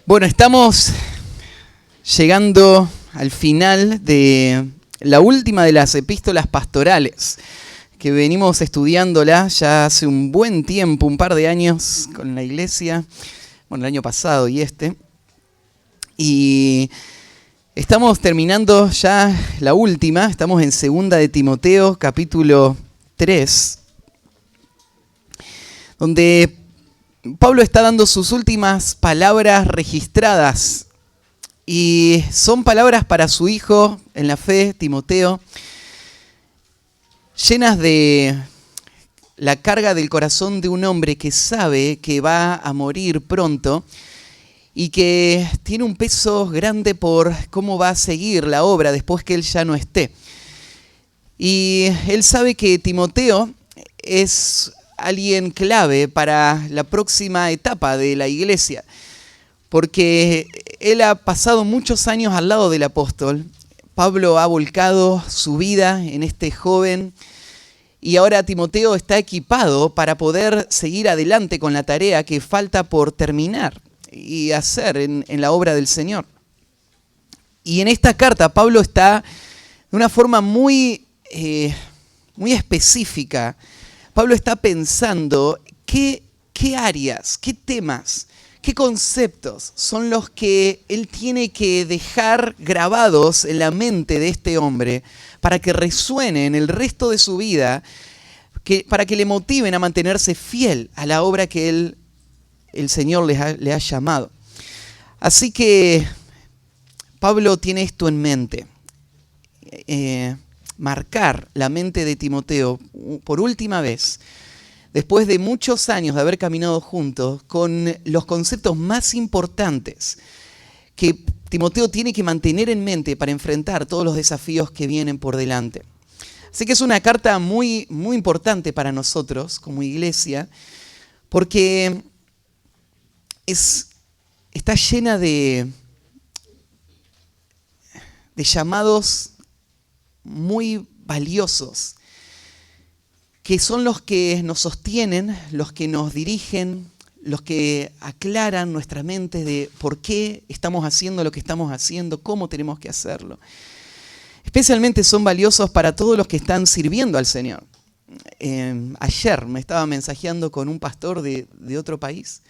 Bueno, estamos llegando al final de la última de las epístolas pastorales, que venimos estudiándola ya hace un buen tiempo, un par de años con la iglesia, bueno, el año pasado y estamos terminando ya la última, estamos en 2 de Timoteo, capítulo 3, donde Pablo está dando sus últimas palabras registradas y son palabras para su hijo en la fe, Timoteo, llenas de la carga del corazón de un hombre que sabe que va a morir pronto y que tiene un peso grande por cómo va a seguir la obra después que él ya no esté. Y él sabe que Timoteo es alguien clave para la próxima etapa de la iglesia, porque él ha pasado muchos años al lado del apóstol. Pablo ha volcado su vida en este joven y ahora Timoteo está equipado para poder seguir adelante con la tarea que falta por terminar y hacer en la obra del Señor. Y en esta carta Pablo está de una forma muy específica. Pablo está pensando qué áreas, qué temas, qué conceptos son los que él tiene que dejar grabados en la mente de este hombre para que resuenen el resto de su vida, para que le motiven a mantenerse fiel a la obra que el Señor le ha llamado. Así que Pablo tiene esto en mente. Marcar la mente de Timoteo por última vez, después de muchos años de haber caminado juntos, con los conceptos más importantes que Timoteo tiene que mantener en mente para enfrentar todos los desafíos que vienen por delante. Así que es una carta muy, muy importante para nosotros como iglesia, porque está llena de llamados muy valiosos, que son los que nos sostienen, los que nos dirigen, los que aclaran nuestra mente de por qué estamos haciendo lo que estamos haciendo, cómo tenemos que hacerlo. Especialmente son valiosos para todos los que están sirviendo al Señor. Ayer me estaba mensajeando con un pastor de otro país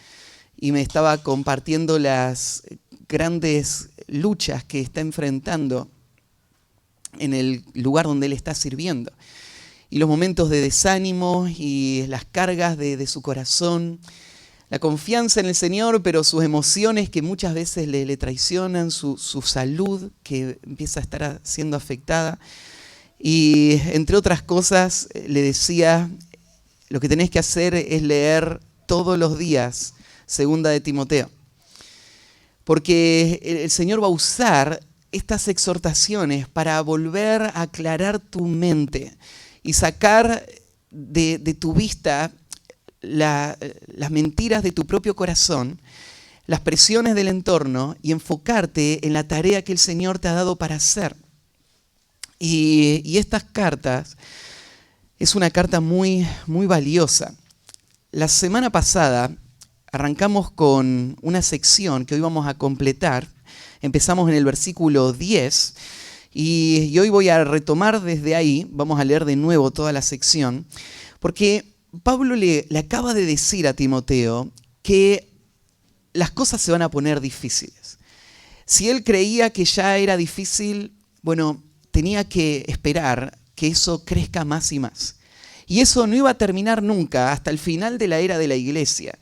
y me estaba compartiendo las grandes luchas que está enfrentando en el lugar donde él está sirviendo. Y los momentos de desánimo y las cargas de su corazón, la confianza en el Señor, pero sus emociones que muchas veces le traicionan, su salud que empieza a estar siendo afectada. Y entre otras cosas le decía, lo que tenés que hacer es leer todos los días 2 de Timoteo. Porque el Señor va a usar estas exhortaciones para volver a aclarar tu mente y sacar de tu vista las mentiras de tu propio corazón, las presiones del entorno y enfocarte en la tarea que el Señor te ha dado para hacer. Y estas cartas es una carta muy, muy valiosa. La semana pasada arrancamos con una sección que hoy vamos a completar. Empezamos en el versículo 10 y hoy voy a retomar desde ahí, vamos a leer de nuevo toda la sección, porque Pablo le acaba de decir a Timoteo que las cosas se van a poner difíciles. Si él creía que ya era difícil, bueno, tenía que esperar que eso crezca más y más. Y eso no iba a terminar nunca hasta el final de la era de la iglesia.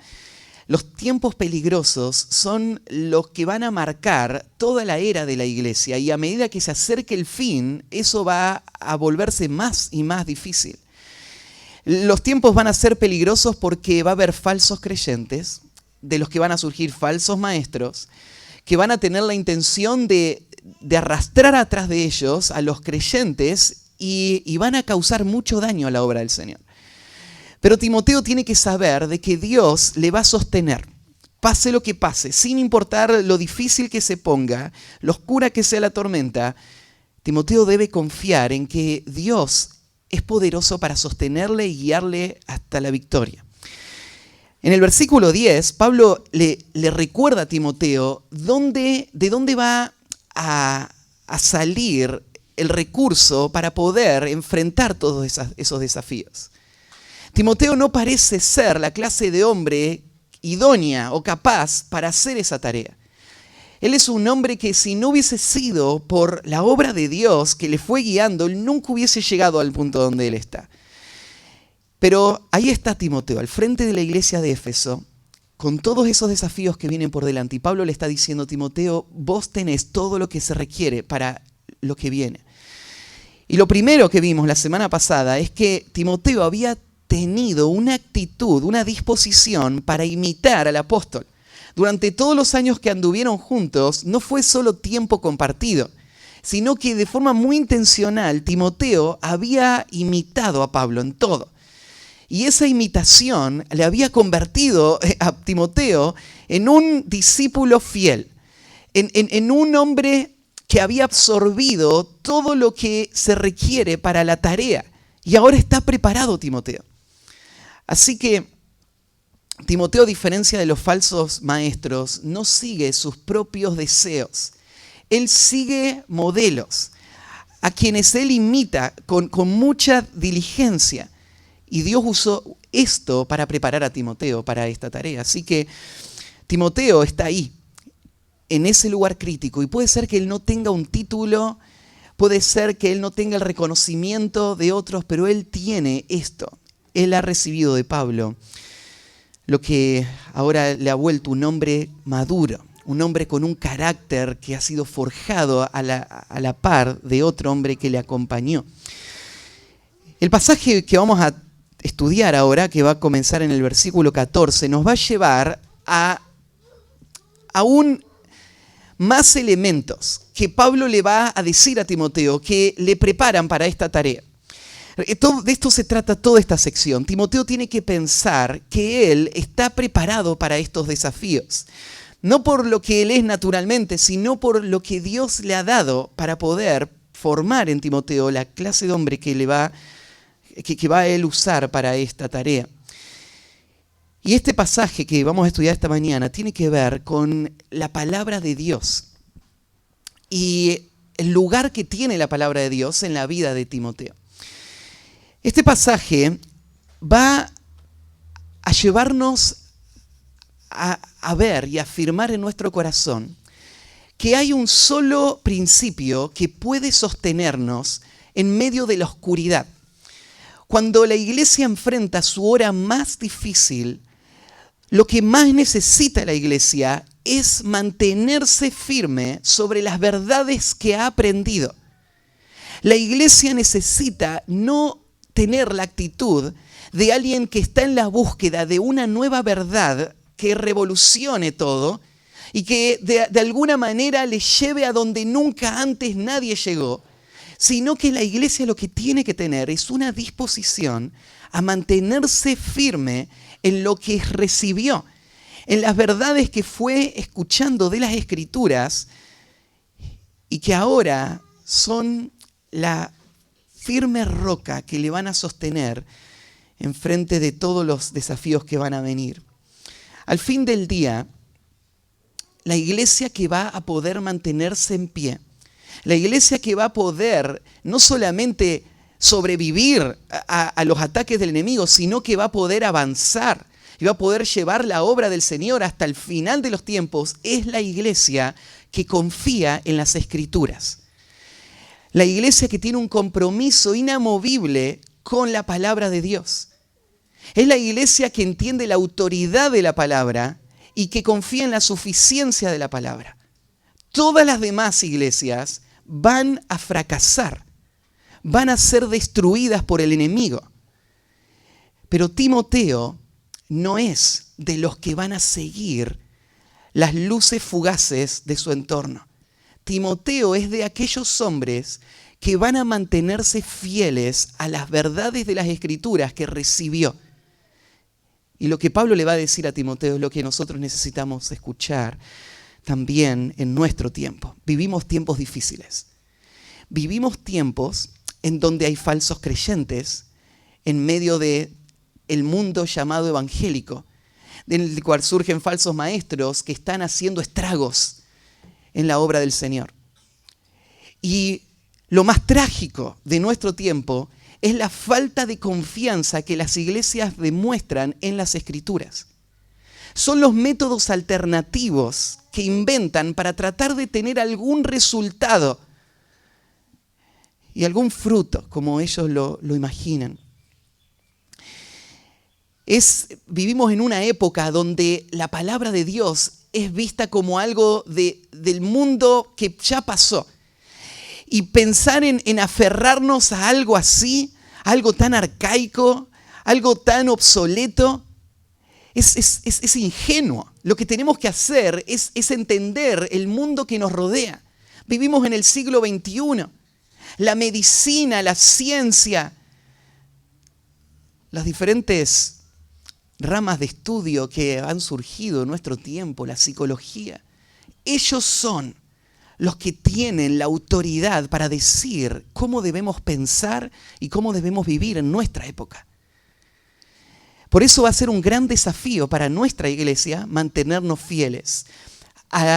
Los tiempos peligrosos son los que van a marcar toda la era de la iglesia y a medida que se acerque el fin, eso va a volverse más y más difícil. Los tiempos van a ser peligrosos porque va a haber falsos creyentes, de los que van a surgir falsos maestros, que van a tener la intención de arrastrar atrás de ellos a los creyentes y van a causar mucho daño a la obra del Señor. Pero Timoteo tiene que saber de que Dios le va a sostener, pase lo que pase, sin importar lo difícil que se ponga, lo oscura que sea la tormenta. Timoteo debe confiar en que Dios es poderoso para sostenerle y guiarle hasta la victoria. En el versículo 10, Pablo le recuerda a Timoteo de dónde va a salir el recurso para poder enfrentar todos esos desafíos. Timoteo no parece ser la clase de hombre idónea o capaz para hacer esa tarea. Él es un hombre que si no hubiese sido por la obra de Dios que le fue guiando, él nunca hubiese llegado al punto donde él está. Pero ahí está Timoteo, al frente de la iglesia de Éfeso, con todos esos desafíos que vienen por delante. Y Pablo le está diciendo, Timoteo, vos tenés todo lo que se requiere para lo que viene. Y lo primero que vimos la semana pasada es que Timoteo había tenido una actitud, una disposición para imitar al apóstol. Durante todos los años que anduvieron juntos, no fue solo tiempo compartido, sino que de forma muy intencional Timoteo había imitado a Pablo en todo. Y esa imitación le había convertido a Timoteo en un discípulo fiel, en un hombre que había absorbido todo lo que se requiere para la tarea. Y ahora está preparado Timoteo. Así que Timoteo, a diferencia de los falsos maestros, no sigue sus propios deseos. Él sigue modelos a quienes él imita con mucha diligencia. Y Dios usó esto para preparar a Timoteo para esta tarea. Así que Timoteo está ahí, en ese lugar crítico. Y puede ser que él no tenga un título, puede ser que él no tenga el reconocimiento de otros, pero él tiene esto. Él ha recibido de Pablo lo que ahora le ha vuelto un hombre maduro, un hombre con un carácter que ha sido forjado a la par de otro hombre que le acompañó. El pasaje que vamos a estudiar ahora, que va a comenzar en el versículo 14, nos va a llevar a aún más elementos que Pablo le va a decir a Timoteo que le preparan para esta tarea. De esto se trata toda esta sección. Timoteo tiene que pensar que él está preparado para estos desafíos. No por lo que él es naturalmente, sino por lo que Dios le ha dado para poder formar en Timoteo la clase de hombre que va a él usar para esta tarea. Y este pasaje que vamos a estudiar esta mañana tiene que ver con la palabra de Dios y el lugar que tiene la palabra de Dios en la vida de Timoteo. Este pasaje va a llevarnos a ver y a afirmar en nuestro corazón que hay un solo principio que puede sostenernos en medio de la oscuridad. Cuando la iglesia enfrenta su hora más difícil, lo que más necesita la iglesia es mantenerse firme sobre las verdades que ha aprendido. La iglesia necesita no tener la actitud de alguien que está en la búsqueda de una nueva verdad que revolucione todo y que de alguna manera le lleve a donde nunca antes nadie llegó, sino que la iglesia lo que tiene que tener es una disposición a mantenerse firme en lo que recibió, en las verdades que fue escuchando de las Escrituras y que ahora son la firme roca que le van a sostener en frente de todos los desafíos que van a venir. Al fin del día, la iglesia que va a poder mantenerse en pie, la iglesia que va a poder no solamente sobrevivir a los ataques del enemigo, sino que va a poder avanzar y va a poder llevar la obra del Señor hasta el final de los tiempos, es la iglesia que confía en las Escrituras. La iglesia que tiene un compromiso inamovible con la palabra de Dios. Es la iglesia que entiende la autoridad de la palabra y que confía en la suficiencia de la palabra. Todas las demás iglesias van a fracasar, van a ser destruidas por el enemigo. Pero Timoteo no es de los que van a seguir las luces fugaces de su entorno. Timoteo es de aquellos hombres que van a mantenerse fieles a las verdades de las Escrituras que recibió. Y lo que Pablo le va a decir a Timoteo es lo que nosotros necesitamos escuchar también en nuestro tiempo. Vivimos tiempos difíciles. Vivimos tiempos en donde hay falsos creyentes en medio del mundo llamado evangélico, del cual surgen falsos maestros que están haciendo estragos en la obra del Señor. Y lo más trágico de nuestro tiempo es la falta de confianza que las iglesias demuestran en las Escrituras. Son los métodos alternativos que inventan para tratar de tener algún resultado y algún fruto, como ellos lo imaginan. Vivimos en una época donde la palabra de Dios es vista como algo del mundo que ya pasó. Y pensar en aferrarnos a algo así, algo tan arcaico, algo tan obsoleto, es ingenuo. Lo que tenemos que hacer es entender el mundo que nos rodea. Vivimos en el siglo XXI. La medicina, la ciencia, las diferentes ramas de estudio que han surgido en nuestro tiempo, la psicología, ellos son los que tienen la autoridad para decir cómo debemos pensar y cómo debemos vivir en nuestra época. Por eso va a ser un gran desafío para nuestra iglesia mantenernos fieles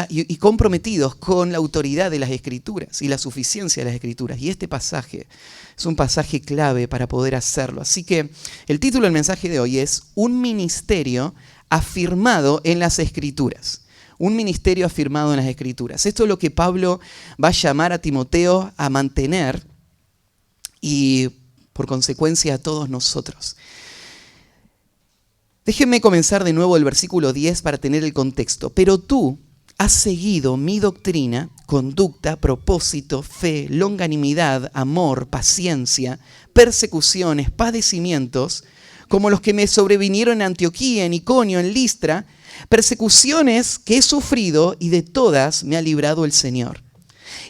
y comprometidos con la autoridad de las Escrituras y la suficiencia de las Escrituras. Y este pasaje es un pasaje clave para poder hacerlo. Así que el título del mensaje de hoy es Un ministerio afirmado en las Escrituras. Un ministerio afirmado en las Escrituras. Esto es lo que Pablo va a llamar a Timoteo a mantener y por consecuencia a todos nosotros. Déjenme comenzar de nuevo el versículo 10 para tener el contexto. Pero tú has seguido mi doctrina, conducta, propósito, fe, longanimidad, amor, paciencia, persecuciones, padecimientos, como los que me sobrevinieron en Antioquía, en Iconio, en Listra, persecuciones que he sufrido y de todas me ha librado el Señor.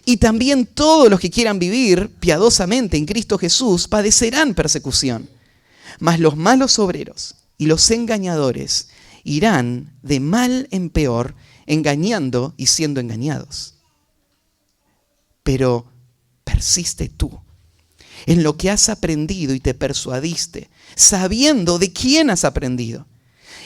Y también todos los que quieran vivir piadosamente en Cristo Jesús padecerán persecución. Mas los malos obreros y los engañadores irán de mal en peor, engañando y siendo engañados. Pero persiste tú en lo que has aprendido y te persuadiste, sabiendo de quién has aprendido,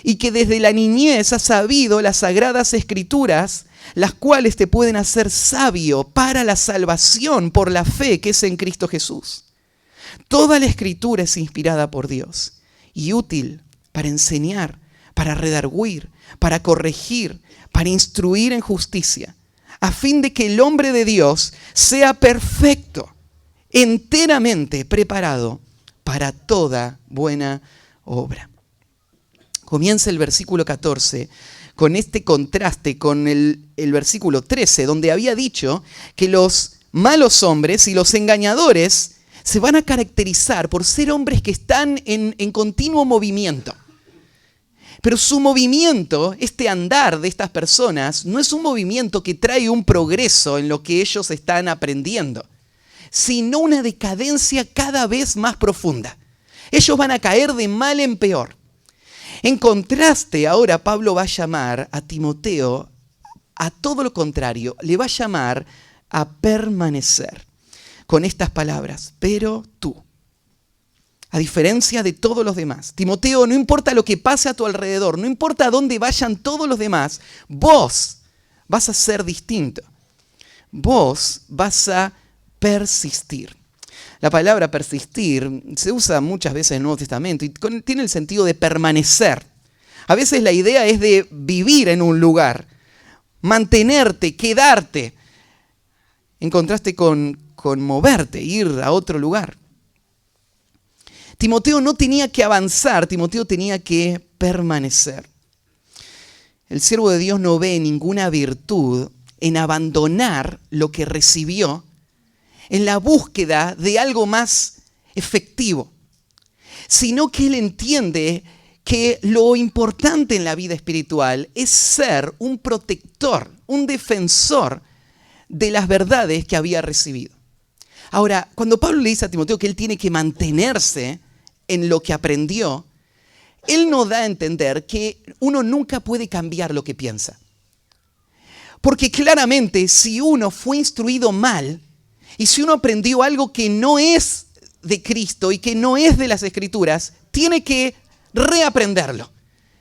y que desde la niñez has sabido las sagradas Escrituras, las cuales te pueden hacer sabio para la salvación por la fe que es en Cristo Jesús. Toda la Escritura es inspirada por Dios y útil para enseñar, para redarguir, para corregir, para instruir en justicia, a fin de que el hombre de Dios sea perfecto, enteramente preparado para toda buena obra. Comienza el versículo 14 con este contraste con el versículo 13, donde había dicho que los malos hombres y los engañadores se van a caracterizar por ser hombres que están en continuo movimiento. Pero su movimiento, este andar de estas personas, no es un movimiento que trae un progreso en lo que ellos están aprendiendo, sino una decadencia cada vez más profunda. Ellos van a caer de mal en peor. En contraste, ahora Pablo va a llamar a Timoteo a todo lo contrario, le va a llamar a permanecer con estas palabras, pero tú. A diferencia de todos los demás. Timoteo, no importa lo que pase a tu alrededor, no importa a dónde vayan todos los demás, vos vas a ser distinto. Vos vas a persistir. La palabra persistir se usa muchas veces en el Nuevo Testamento y tiene el sentido de permanecer. A veces la idea es de vivir en un lugar, mantenerte, quedarte, en contraste con moverte, ir a otro lugar. Timoteo no tenía que avanzar, Timoteo tenía que permanecer. El siervo de Dios no ve ninguna virtud en abandonar lo que recibió en la búsqueda de algo más efectivo, sino que él entiende que lo importante en la vida espiritual es ser un protector, un defensor de las verdades que había recibido. Ahora, cuando Pablo le dice a Timoteo que él tiene que mantenerse en lo que aprendió, él no da a entender que uno nunca puede cambiar lo que piensa. Porque claramente si uno fue instruido mal y si uno aprendió algo que no es de Cristo y que no es de las Escrituras, tiene que reaprenderlo.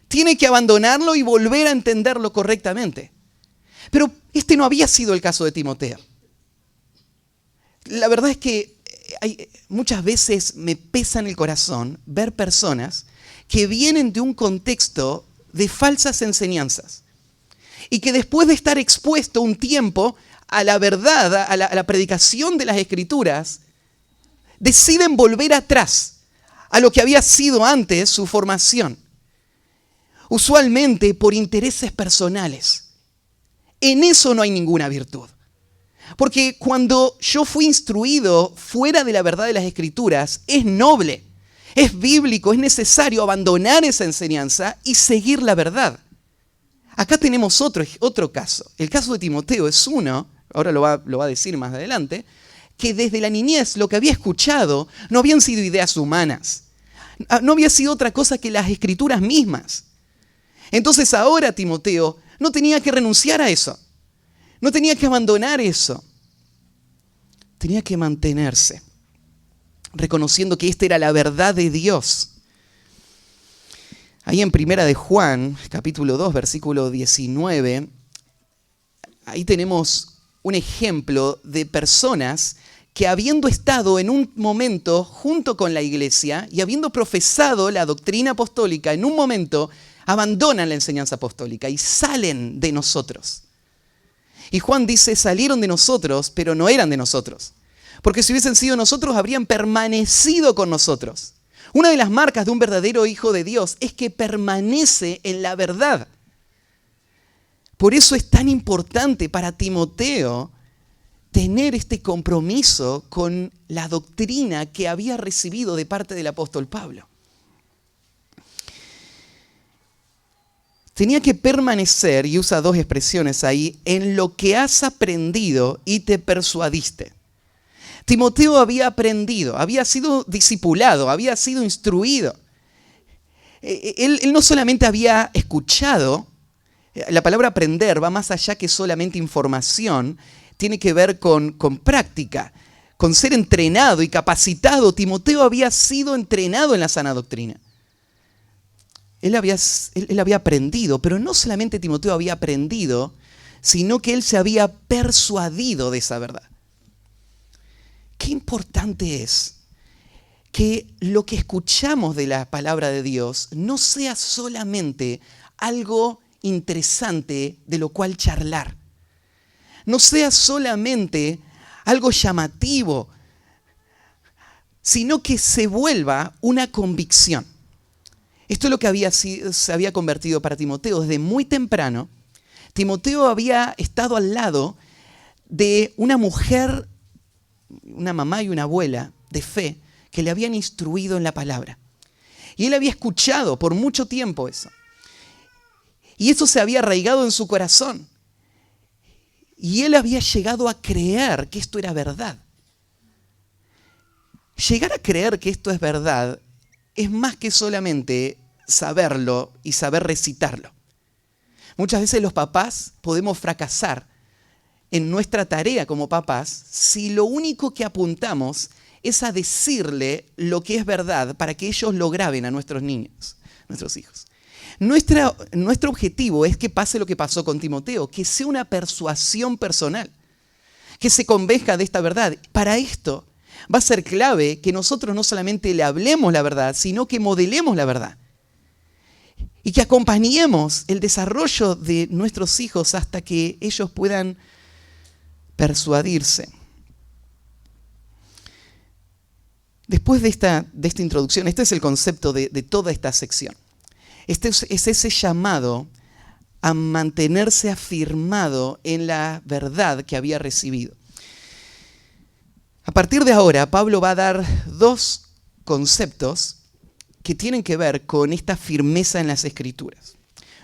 Tiene que abandonarlo y volver a entenderlo correctamente. Pero este no había sido el caso de Timoteo. La verdad es que muchas veces me pesa en el corazón ver personas que vienen de un contexto de falsas enseñanzas y que después de estar expuesto un tiempo a la verdad, a la predicación de las Escrituras, deciden volver atrás a lo que había sido antes su formación. Usualmente por intereses personales. En eso no hay ninguna virtud. Porque cuando yo fui instruido fuera de la verdad de las Escrituras, es noble, es bíblico, es necesario abandonar esa enseñanza y seguir la verdad. Acá tenemos otro caso. El caso de Timoteo es uno, ahora lo va a decir más adelante, que desde la niñez lo que había escuchado no habían sido ideas humanas. No había sido otra cosa que las Escrituras mismas. Entonces ahora Timoteo no tenía que renunciar a eso. No tenía que abandonar eso. Tenía que mantenerse, reconociendo que esta era la verdad de Dios. Ahí en Primera de Juan, capítulo 2, versículo 19, ahí tenemos un ejemplo de personas que habiendo estado en un momento junto con la iglesia y habiendo profesado la doctrina apostólica, en un momento abandonan la enseñanza apostólica y salen de nosotros. Y Juan dice, salieron de nosotros, pero no eran de nosotros. Porque si hubiesen sido nosotros, habrían permanecido con nosotros. Una de las marcas de un verdadero hijo de Dios es que permanece en la verdad. Por eso es tan importante para Timoteo tener este compromiso con la doctrina que había recibido de parte del apóstol Pablo. Tenía que permanecer, y usa dos expresiones ahí, en lo que has aprendido y te persuadiste. Timoteo había aprendido, había sido discipulado, había sido instruido. Él no solamente había escuchado, la palabra aprender va más allá que solamente información, tiene que ver con práctica, con ser entrenado y capacitado. Timoteo había sido entrenado en la sana doctrina. Él había aprendido, pero no solamente Timoteo había aprendido, sino que él se había persuadido de esa verdad. Qué importante es que lo que escuchamos de la palabra de Dios no sea solamente algo interesante de lo cual charlar. No sea solamente algo llamativo, sino que se vuelva una convicción. Esto es lo que se había convertido para Timoteo. Desde muy temprano, Timoteo había estado al lado de una mujer, una mamá y una abuela de fe, que le habían instruido en la palabra. Y él había escuchado por mucho tiempo eso. Y eso se había arraigado en su corazón. Y él había llegado a creer que esto era verdad. Llegar a creer que esto es verdad es más que solamente saberlo y saber recitarlo. Muchas veces los papás podemos fracasar en nuestra tarea como papás si lo único que apuntamos es a decirle lo que es verdad para que ellos lo graben a nuestros niños, nuestros hijos. Nuestro objetivo es que pase lo que pasó con Timoteo, que sea una persuasión personal, que se convenzca de esta verdad. Para esto va a ser clave que nosotros no solamente le hablemos la verdad, sino que modelemos la verdad. Y que acompañemos el desarrollo de nuestros hijos hasta que ellos puedan persuadirse. Después de esta introducción, este es el concepto de toda esta sección. Este es ese llamado a mantenerse afirmado en la verdad que había recibido. A partir de ahora, Pablo va a dar dos conceptos que tienen que ver con esta firmeza en las Escrituras.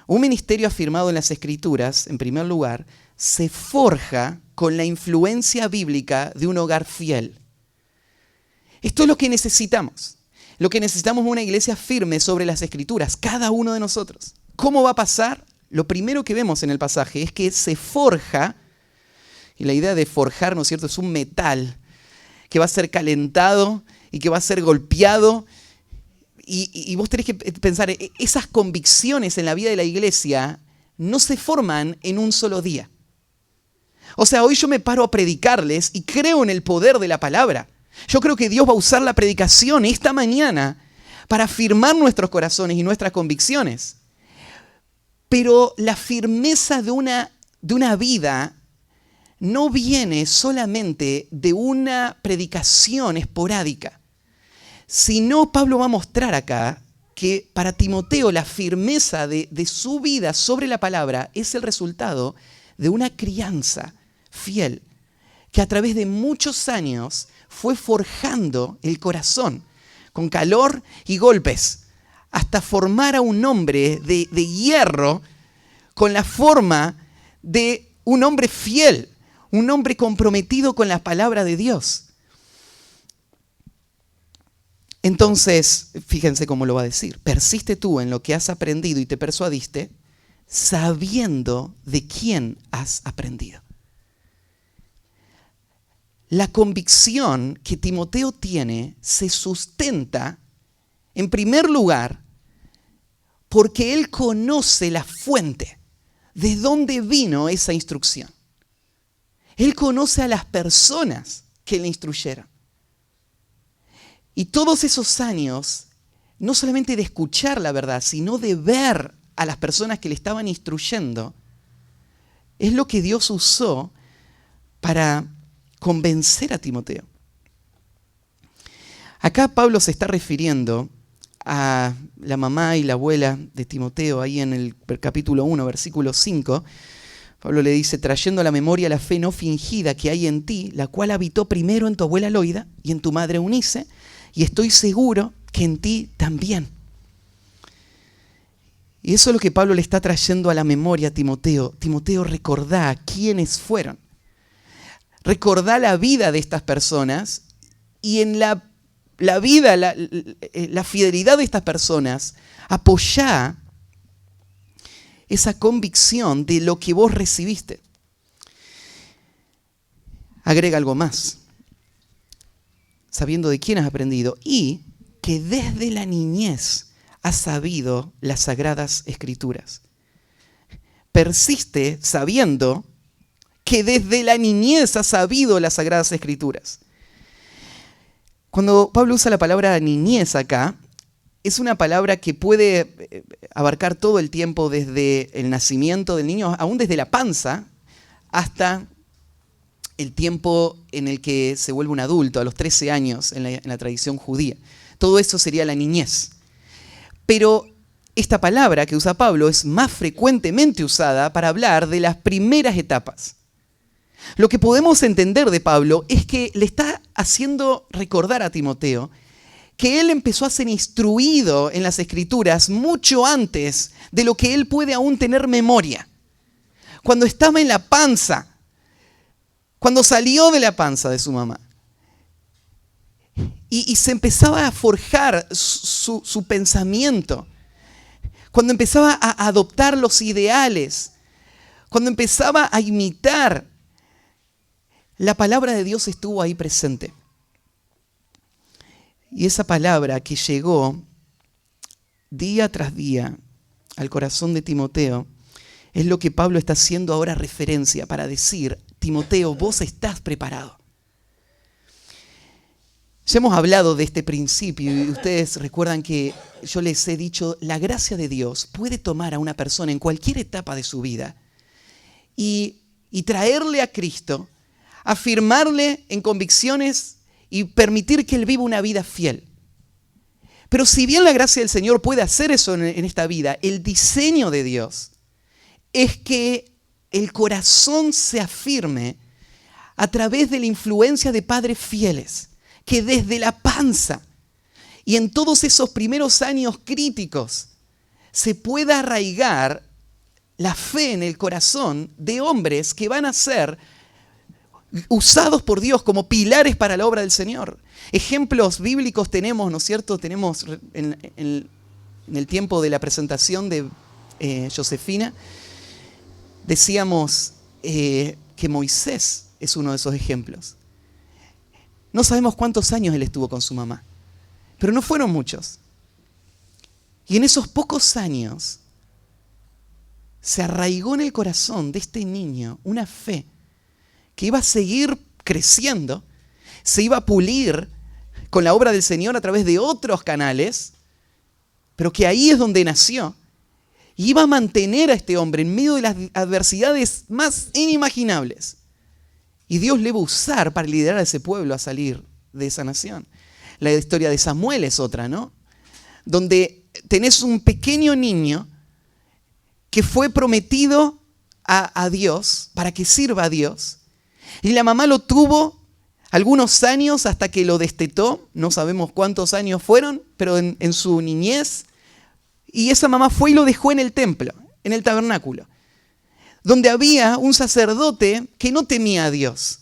Un ministerio afirmado en las Escrituras, en primer lugar, se forja con la influencia bíblica de un hogar fiel. Esto es lo que necesitamos. Lo que necesitamos es una iglesia firme sobre las Escrituras, cada uno de nosotros. ¿Cómo va a pasar? Lo primero que vemos en el pasaje es que se forja, y la idea de forjar, ¿no es cierto?, es un metal que va a ser calentado y que va a ser golpeado y vos tenés que pensar, esas convicciones en la vida de la iglesia no se forman en un solo día. O sea, hoy yo me paro a predicarles y creo en el poder de la palabra. Yo creo que Dios va a usar la predicación esta mañana para afirmar nuestros corazones y nuestras convicciones. Pero la firmeza de una vida no viene solamente de una predicación esporádica, sino Pablo va a mostrar acá que para Timoteo la firmeza de su vida sobre la palabra es el resultado de una crianza fiel, que a través de muchos años fue forjando el corazón con calor y golpes, hasta formar a un hombre de hierro con la forma de un hombre fiel, un hombre comprometido con la palabra de Dios. Entonces, fíjense cómo lo va a decir. Persiste tú en lo que has aprendido y te persuadiste, sabiendo de quién has aprendido. La convicción que Timoteo tiene se sustenta, en primer lugar, porque él conoce la fuente, de dónde vino esa instrucción. Él conoce a las personas que le instruyeron. Y todos esos años, no solamente de escuchar la verdad, sino de ver a las personas que le estaban instruyendo, es lo que Dios usó para convencer a Timoteo. Acá Pablo se está refiriendo a la mamá y la abuela de Timoteo, ahí en el capítulo 1, versículo 5. Pablo le dice, trayendo a la memoria la fe no fingida que hay en ti, la cual habitó primero en tu abuela Loida y en tu madre Eunice, y estoy seguro que en ti también. Y eso es lo que Pablo le está trayendo a la memoria a Timoteo. Timoteo, recordá quiénes fueron. Recordá la vida de estas personas y en la vida, la fidelidad de estas personas, apoyá esa convicción de lo que vos recibiste. Agrega algo más. Sabiendo de quién has aprendido y que desde la niñez has sabido las sagradas escrituras. Persiste sabiendo que desde la niñez has sabido las sagradas escrituras. Cuando Pablo usa la palabra niñez acá, es una palabra que puede abarcar todo el tiempo desde el nacimiento del niño, aún desde la panza, hasta el tiempo en el que se vuelve un adulto, a los 13 años en la tradición judía. Todo eso sería la niñez. Pero esta palabra que usa Pablo es más frecuentemente usada para hablar de las primeras etapas. Lo que podemos entender de Pablo es que le está haciendo recordar a Timoteo que él empezó a ser instruido en las Escrituras mucho antes de lo que él puede aún tener memoria. Cuando estaba en la panza, cuando salió de la panza de su mamá. Y se empezaba a forjar su pensamiento. Cuando empezaba a adoptar los ideales. Cuando empezaba a imitar. La palabra de Dios estuvo ahí presente. Y esa palabra que llegó día tras día al corazón de Timoteo es lo que Pablo está haciendo ahora referencia para decir, Timoteo, vos estás preparado. Ya hemos hablado de este principio y ustedes recuerdan que yo les he dicho, la gracia de Dios puede tomar a una persona en cualquier etapa de su vida y traerle a Cristo, afirmarle en convicciones y permitir que él viva una vida fiel. Pero si bien la gracia del Señor puede hacer eso en esta vida, el diseño de Dios es que el corazón se afirme a través de la influencia de padres fieles, que desde la panza y en todos esos primeros años críticos se pueda arraigar la fe en el corazón de hombres que van a ser usados por Dios como pilares para la obra del Señor. Ejemplos bíblicos tenemos, ¿no es cierto? Tenemos en el tiempo de la presentación de Josefina, decíamos que Moisés es uno de esos ejemplos. No sabemos cuántos años él estuvo con su mamá, pero no fueron muchos. Y en esos pocos años se arraigó en el corazón de este niño una fe que iba a seguir creciendo, se iba a pulir con la obra del Señor a través de otros canales, pero que ahí es donde nació. Y iba a mantener a este hombre en medio de las adversidades más inimaginables. Y Dios le iba a usar para liderar a ese pueblo a salir de esa nación. La historia de Samuel es otra, ¿no? Donde tenés un pequeño niño que fue prometido a Dios para que sirva a Dios. Y la mamá lo tuvo algunos años hasta que lo destetó. No sabemos cuántos años fueron, pero en su niñez. Y esa mamá fue y lo dejó en el templo, en el tabernáculo, donde había un sacerdote que no temía a Dios.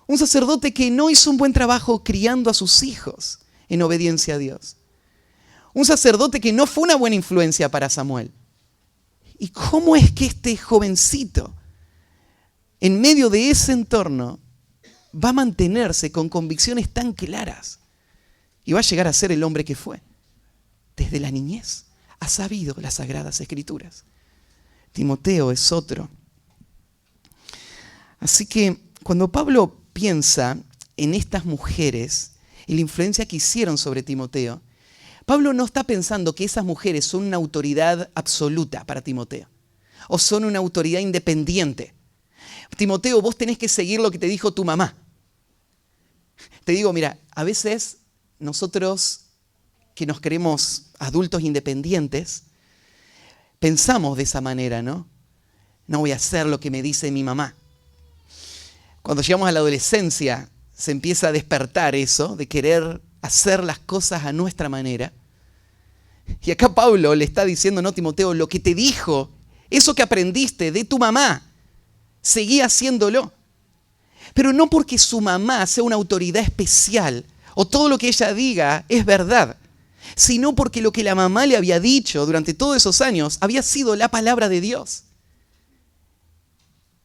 Un sacerdote que no hizo un buen trabajo criando a sus hijos en obediencia a Dios. Un sacerdote que no fue una buena influencia para Samuel. ¿Y cómo es que este jovencito, en medio de ese entorno, va a mantenerse con convicciones tan claras y va a llegar a ser el hombre que fue? Desde la niñez ha sabido las Sagradas Escrituras. Timoteo es otro. Así que cuando Pablo piensa en estas mujeres y la influencia que hicieron sobre Timoteo, Pablo no está pensando que esas mujeres son una autoridad absoluta para Timoteo o son una autoridad independiente. Timoteo, vos tenés que seguir lo que te dijo tu mamá. Te digo, mira, a veces nosotros que nos creemos adultos independientes, pensamos de esa manera, ¿no? No voy a hacer lo que me dice mi mamá. Cuando llegamos a la adolescencia, se empieza a despertar eso de querer hacer las cosas a nuestra manera. Y acá Pablo le está diciendo, no, Timoteo, lo que te dijo, eso que aprendiste de tu mamá, seguí haciéndolo. Pero no porque su mamá sea una autoridad especial o todo lo que ella diga es verdad, sino porque lo que la mamá le había dicho durante todos esos años había sido la palabra de Dios.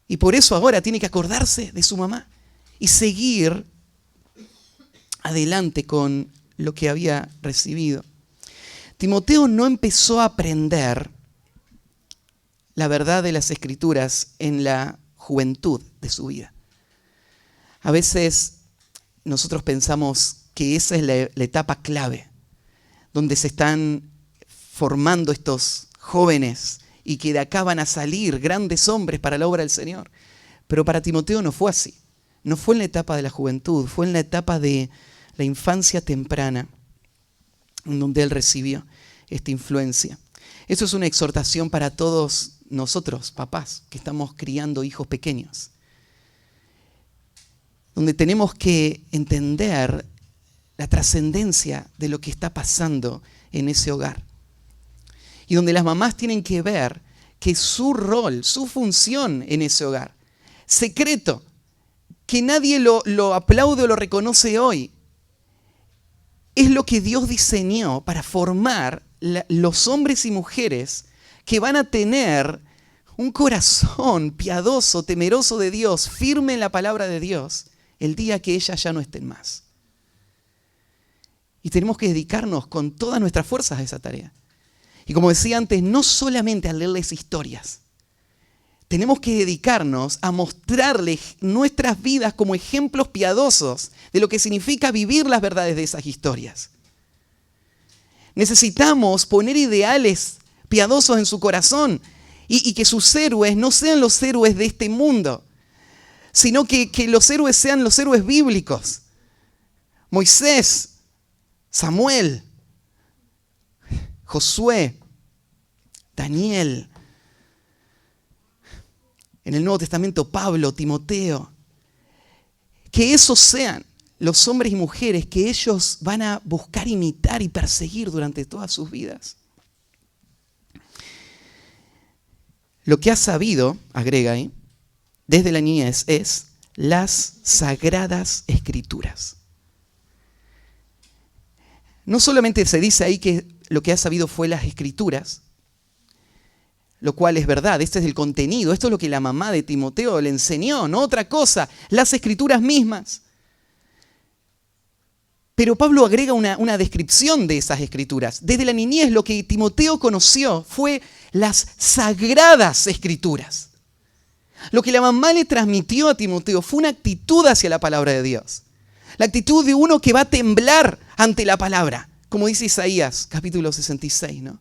Y por eso ahora tiene que acordarse de su mamá y seguir adelante con lo que había recibido. Timoteo no empezó a aprender la verdad de las Escrituras en la juventud de su vida. A veces nosotros pensamos que esa es la etapa clave, donde se están formando estos jóvenes y que de acá van a salir grandes hombres para la obra del Señor. Pero para Timoteo no fue así. No fue en la etapa de la juventud, fue en la etapa de la infancia temprana, en donde él recibió esta influencia. Eso es una exhortación para todos nosotros, papás, que estamos criando hijos pequeños, donde tenemos que entender la trascendencia de lo que está pasando en ese hogar. Y donde las mamás tienen que ver que su rol, su función en ese hogar, secreto, que nadie lo aplaude o lo reconoce hoy, es lo que Dios diseñó para formar los hombres y mujeres que van a tener un corazón piadoso, temeroso de Dios, firme en la palabra de Dios, el día que ellas ya no estén más. Y tenemos que dedicarnos con todas nuestras fuerzas a esa tarea. Y como decía antes, no solamente a leerles historias. Tenemos que dedicarnos a mostrarles nuestras vidas como ejemplos piadosos de lo que significa vivir las verdades de esas historias. Necesitamos poner ideales piadosos en su corazón y que sus héroes no sean los héroes de este mundo, sino que los héroes sean los héroes bíblicos. Moisés, Samuel, Josué, Daniel, en el Nuevo Testamento Pablo, Timoteo. Que esos sean los hombres y mujeres que ellos van a buscar imitar y perseguir durante todas sus vidas. Lo que has sabido, agrega ahí, desde la niñez es las Sagradas Escrituras. No solamente se dice ahí que lo que has sabido fue las Escrituras, lo cual es verdad, este es el contenido, esto es lo que la mamá de Timoteo le enseñó, no otra cosa, las Escrituras mismas. Pero Pablo agrega una descripción de esas escrituras. Desde la niñez lo que Timoteo conoció fue las sagradas escrituras. Lo que la mamá le transmitió a Timoteo fue una actitud hacia la palabra de Dios. La actitud de uno que va a temblar ante la palabra, como dice Isaías, capítulo 66, ¿no?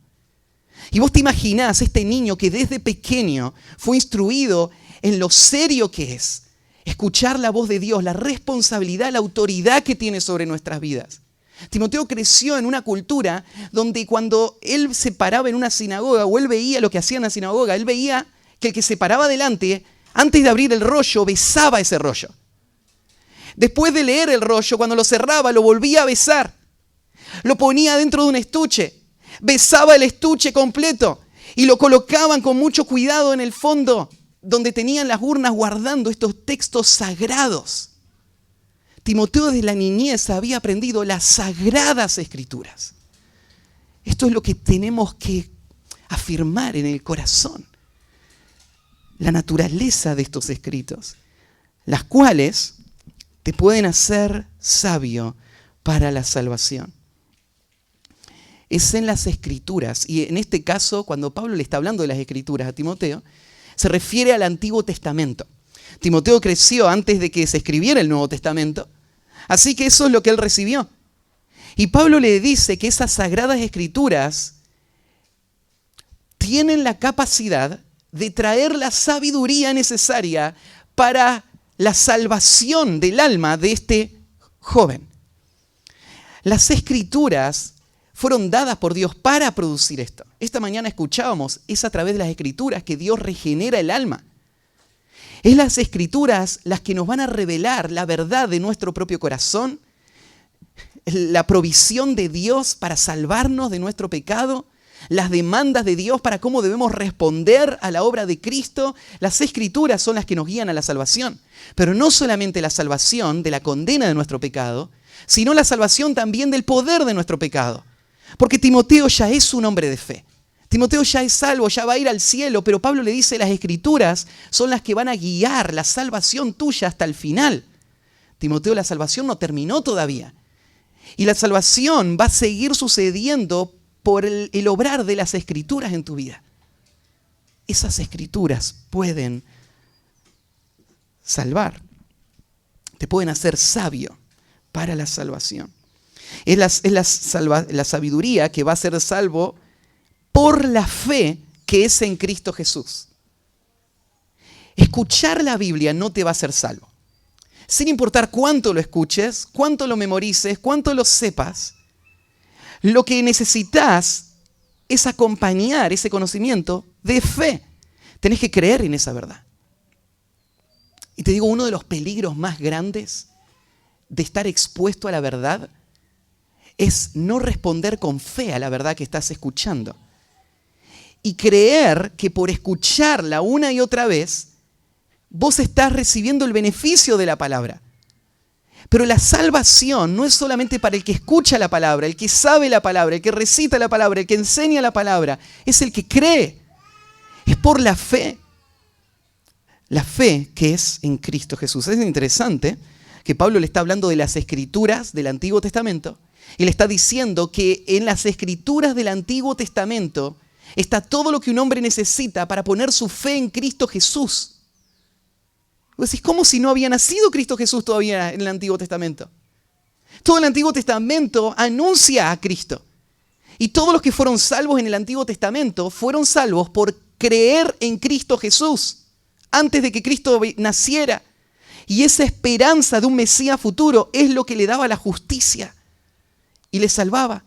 Y vos te imaginás este niño que desde pequeño fue instruido en lo serio que es escuchar la voz de Dios, la responsabilidad, la autoridad que tiene sobre nuestras vidas. Timoteo creció en una cultura donde cuando él se paraba en una sinagoga o él veía lo que hacía en la sinagoga, él veía que el que se paraba delante, antes de abrir el rollo, besaba ese rollo. Después de leer el rollo, cuando lo cerraba, lo volvía a besar. Lo ponía dentro de un estuche, besaba el estuche completo y lo colocaban con mucho cuidado en el fondo donde tenían las urnas guardando estos textos sagrados. Timoteo desde la niñez había aprendido las sagradas escrituras. Esto es lo que tenemos que afirmar en el corazón. La naturaleza de estos escritos, las cuales te pueden hacer sabio para la salvación. Es en las escrituras, y en este caso, cuando Pablo le está hablando de las escrituras a Timoteo, se refiere al Antiguo Testamento. Timoteo creció antes de que se escribiera el Nuevo Testamento, así que eso es lo que él recibió. Y Pablo le dice que esas sagradas escrituras tienen la capacidad de traer la sabiduría necesaria para la salvación del alma de este joven. Las escrituras fueron dadas por Dios para producir esto. Esta mañana escuchábamos, es a través de las escrituras que Dios regenera el alma. Es las escrituras las que nos van a revelar la verdad de nuestro propio corazón, la provisión de Dios para salvarnos de nuestro pecado, las demandas de Dios para cómo debemos responder a la obra de Cristo. Las escrituras son las que nos guían a la salvación. Pero no solamente la salvación de la condena de nuestro pecado, sino la salvación también del poder de nuestro pecado. Porque Timoteo ya es un hombre de fe. Timoteo ya es salvo, ya va a ir al cielo, pero Pablo le dice, las escrituras son las que van a guiar la salvación tuya hasta el final. Timoteo, la salvación no terminó todavía. Y la salvación va a seguir sucediendo por el obrar de las escrituras en tu vida. Esas escrituras pueden salvar, te pueden hacer sabio para la salvación. Es la sabiduría que va a ser salvo por la fe que es en Cristo Jesús. Escuchar la Biblia no te va a hacer salvo. Sin importar cuánto lo escuches, cuánto lo memorices, cuánto lo sepas, lo que necesitas es acompañar ese conocimiento de fe. Tenés que creer en esa verdad. Y te digo, uno de los peligros más grandes de estar expuesto a la verdad es no responder con fe a la verdad que estás escuchando. Y creer que por escucharla una y otra vez, vos estás recibiendo el beneficio de la palabra. Pero la salvación no es solamente para el que escucha la palabra, el que sabe la palabra, el que recita la palabra, el que enseña la palabra. Es el que cree. Es por la fe. La fe que es en Cristo Jesús. Es interesante que Pablo le está hablando de las escrituras del Antiguo Testamento y le está diciendo que en las escrituras del Antiguo Testamento está todo lo que un hombre necesita para poner su fe en Cristo Jesús. Vos decís, ¿cómo si no había nacido Cristo Jesús todavía en el Antiguo Testamento? Todo el Antiguo Testamento anuncia a Cristo. Y todos los que fueron salvos en el Antiguo Testamento fueron salvos por creer en Cristo Jesús antes de que Cristo naciera. Y esa esperanza de un Mesías futuro es lo que le daba la justicia y le salvaba.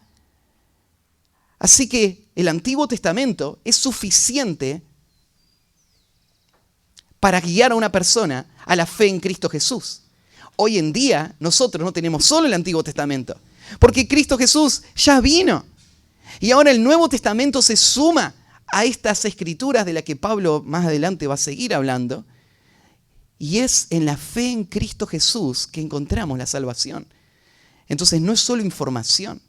Así que el Antiguo Testamento es suficiente para guiar a una persona a la fe en Cristo Jesús. Hoy en día nosotros no tenemos solo el Antiguo Testamento, porque Cristo Jesús ya vino. Y ahora el Nuevo Testamento se suma a estas escrituras de las que Pablo más adelante va a seguir hablando. Y es en la fe en Cristo Jesús que encontramos la salvación. Entonces no es solo información,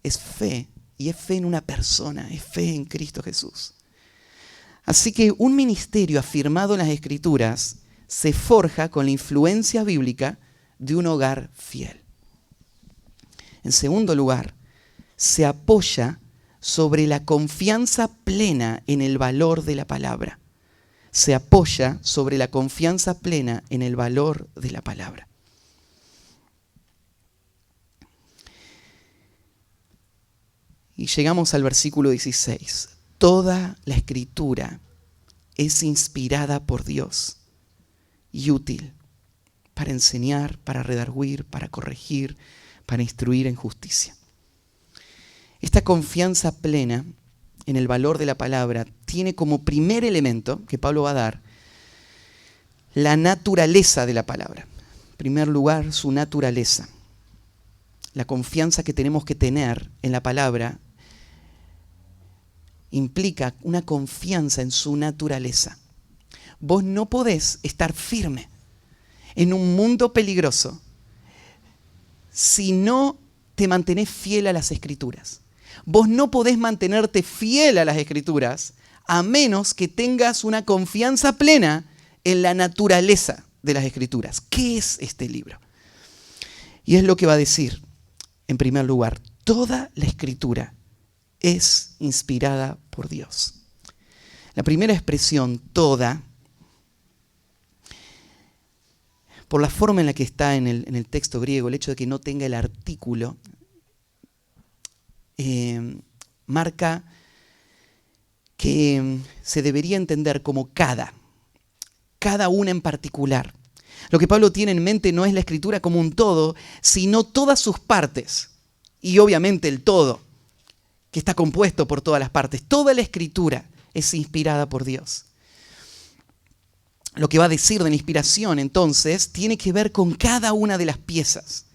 es fe. Y es fe en una persona, es fe en Cristo Jesús. Así que un ministerio afirmado en las Escrituras se forja con la influencia bíblica de un hogar fiel. En segundo lugar, se apoya sobre la confianza plena en el valor de la palabra. Se apoya sobre la confianza plena en el valor de la palabra. Y llegamos al versículo 16. Toda la Escritura es inspirada por Dios y útil para enseñar, para redarguir, para corregir, para instruir en justicia. Esta confianza plena en el valor de la palabra tiene como primer elemento que Pablo va a dar la naturaleza de la palabra. En primer lugar, su naturaleza. La confianza que tenemos que tener en la palabra implica una confianza en su naturaleza. Vos no podés estar firme en un mundo peligroso si no te mantenés fiel a las Escrituras. Vos no podés mantenerte fiel a las Escrituras a menos que tengas una confianza plena en la naturaleza de las Escrituras. ¿Qué es este libro? Y es lo que va a decir, en primer lugar, toda la Escritura es inspirada por Dios. La primera expresión, toda, por la forma en la que está en el texto griego, el hecho de que no tenga el artículo, marca que se debería entender como cada una en particular. Lo que Pablo tiene en mente no es la Escritura como un todo, sino todas sus partes. Y obviamente el todo, que está compuesto por todas las partes. Toda la Escritura es inspirada por Dios. Lo que va a decir de la inspiración, entonces, tiene que ver con cada una de las piezas.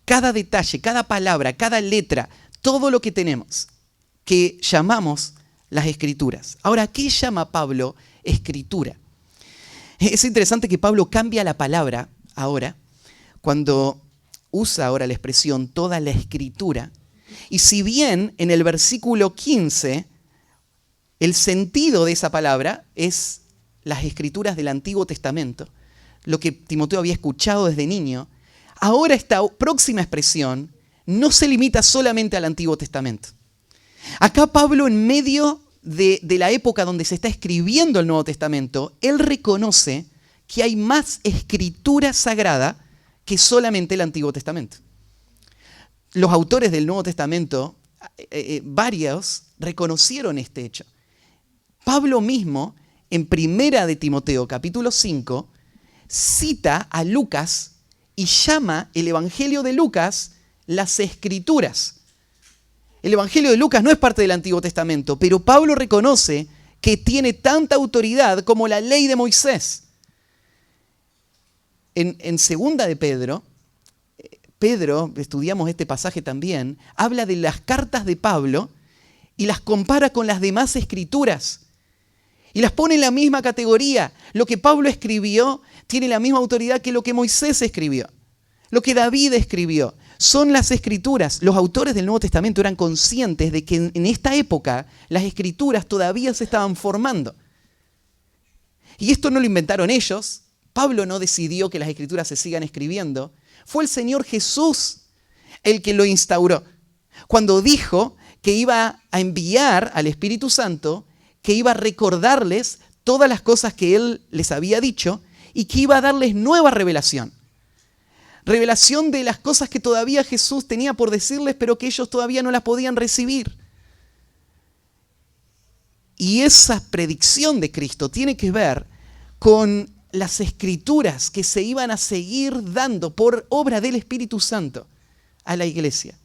Cada detalle, cada palabra, cada letra, todo lo que tenemos, que llamamos las Escrituras. Ahora, ¿qué llama Pablo Escritura? Es interesante que Pablo cambia la palabra ahora, cuando usa ahora la expresión toda la Escritura. Y si bien en el versículo 15 el sentido de esa palabra es las Escrituras del Antiguo Testamento, lo que Timoteo había escuchado desde niño, ahora esta próxima expresión no se limita solamente al Antiguo Testamento. Acá Pablo, en medio de la época donde se está escribiendo el Nuevo Testamento, él reconoce que hay más escritura sagrada que solamente el Antiguo Testamento. Los autores del Nuevo Testamento, varios, reconocieron este hecho. Pablo mismo, en Primera de Timoteo, capítulo 5, cita a Lucas y llama el Evangelio de Lucas las Escrituras. El Evangelio de Lucas no es parte del Antiguo Testamento, pero Pablo reconoce que tiene tanta autoridad como la ley de Moisés. En segunda de Pedro, estudiamos este pasaje también, habla de las cartas de Pablo y las compara con las demás escrituras. Y las pone en la misma categoría. Lo que Pablo escribió tiene la misma autoridad que lo que Moisés escribió. Lo que David escribió. Son las Escrituras. Los autores del Nuevo Testamento eran conscientes de que en esta época las Escrituras todavía se estaban formando. Y esto no lo inventaron ellos. Pablo no decidió que las Escrituras se sigan escribiendo. Fue el Señor Jesús el que lo instauró. Cuando dijo que iba a enviar al Espíritu Santo, que iba a recordarles todas las cosas que Él les había dicho y que iba a darles nueva revelación. Revelación de las cosas que todavía Jesús tenía por decirles, pero que ellos todavía no las podían recibir. Y esa predicción de Cristo tiene que ver con las Escrituras que se iban a seguir dando por obra del Espíritu Santo a la iglesia,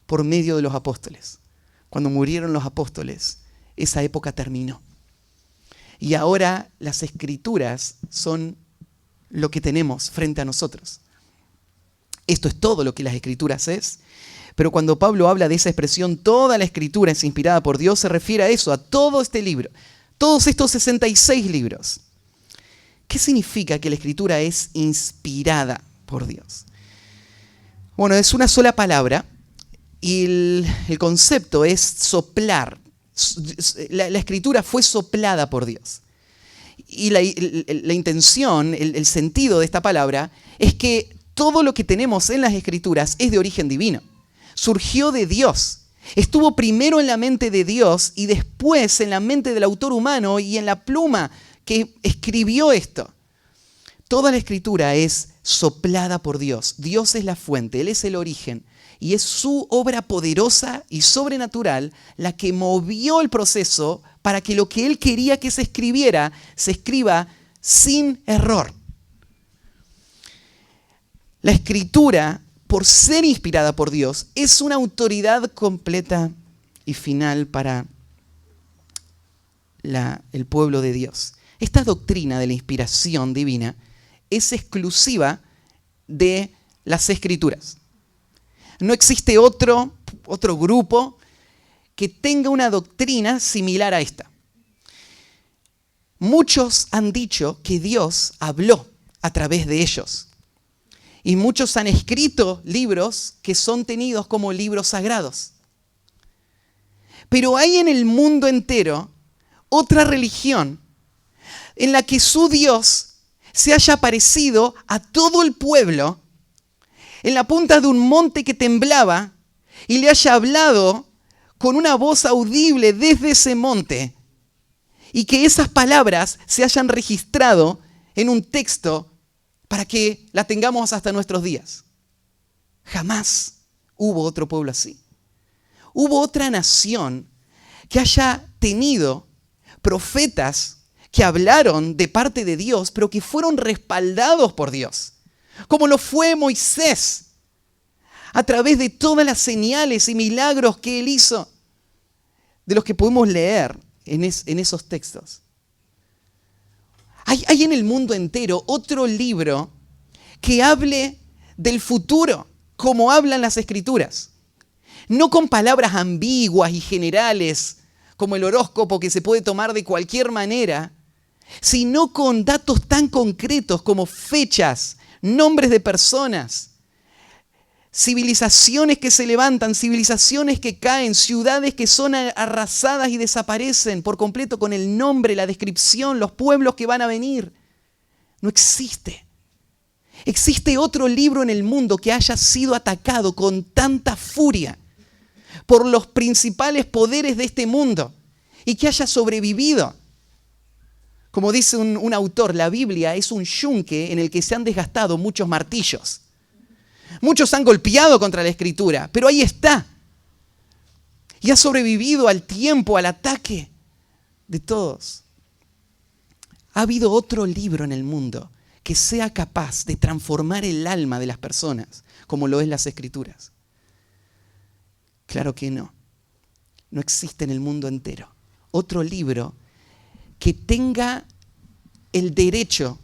por medio de los apóstoles. Cuando murieron los apóstoles, esa época terminó. Y ahora las Escrituras son lo que tenemos frente a nosotros. Esto es todo lo que las Escrituras es. Pero cuando Pablo habla de esa expresión, toda la Escritura es inspirada por Dios, se refiere a eso, a todo este libro. Todos estos 66 libros. ¿Qué significa que la Escritura es inspirada por Dios? Bueno, es una sola palabra y el concepto es soplar. La Escritura fue soplada por Dios. Y la intención, el sentido de esta palabra es que todo lo que tenemos en las Escrituras es de origen divino. surgió de Dios. Estuvo primero en la mente de Dios y después en la mente del autor humano y en la pluma que escribió esto. Toda la escritura es soplada por Dios. Dios es la fuente, Él es el origen. Y es su obra poderosa y sobrenatural la que movió el proceso para que lo que Él quería que se escribiera, se escriba sin error. La escritura, por ser inspirada por Dios, es una autoridad completa y final para el pueblo de Dios. Esta doctrina de la inspiración divina es exclusiva de las Escrituras. No existe otro grupo que tenga una doctrina similar a esta. Muchos han dicho que Dios habló a través de ellos. Y muchos han escrito libros que son tenidos como libros sagrados. Pero hay en el mundo entero otra religión en la que su Dios se haya aparecido a todo el pueblo en la punta de un monte que temblaba y le haya hablado con una voz audible desde ese monte y que esas palabras se hayan registrado en un texto para que la tengamos hasta nuestros días. Jamás hubo otro pueblo así. Hubo otra nación que haya tenido profetas que hablaron de parte de Dios, pero que fueron respaldados por Dios, como lo fue Moisés, a través de todas las señales y milagros que él hizo, de los que podemos leer en esos textos. Hay en el mundo entero otro libro que hable del futuro, como hablan las Escrituras. No con palabras ambiguas y generales, como el horóscopo que se puede tomar de cualquier manera, sino con datos tan concretos como fechas, nombres de personas, civilizaciones que se levantan, civilizaciones que caen, ciudades que son arrasadas y desaparecen por completo con el nombre, la descripción, los pueblos que van a venir. No existe. Existe otro libro en el mundo que haya sido atacado con tanta furia por los principales poderes de este mundo y que haya sobrevivido. Como dice un autor, la Biblia es un yunque en el que se han desgastado muchos martillos. Muchos han golpeado contra la Escritura, pero ahí está. Y ha sobrevivido al tiempo, al ataque de todos. ¿Ha habido otro libro en el mundo que sea capaz de transformar el alma de las personas como lo es las Escrituras? Claro que no. No existe en el mundo entero otro libro que tenga el derecho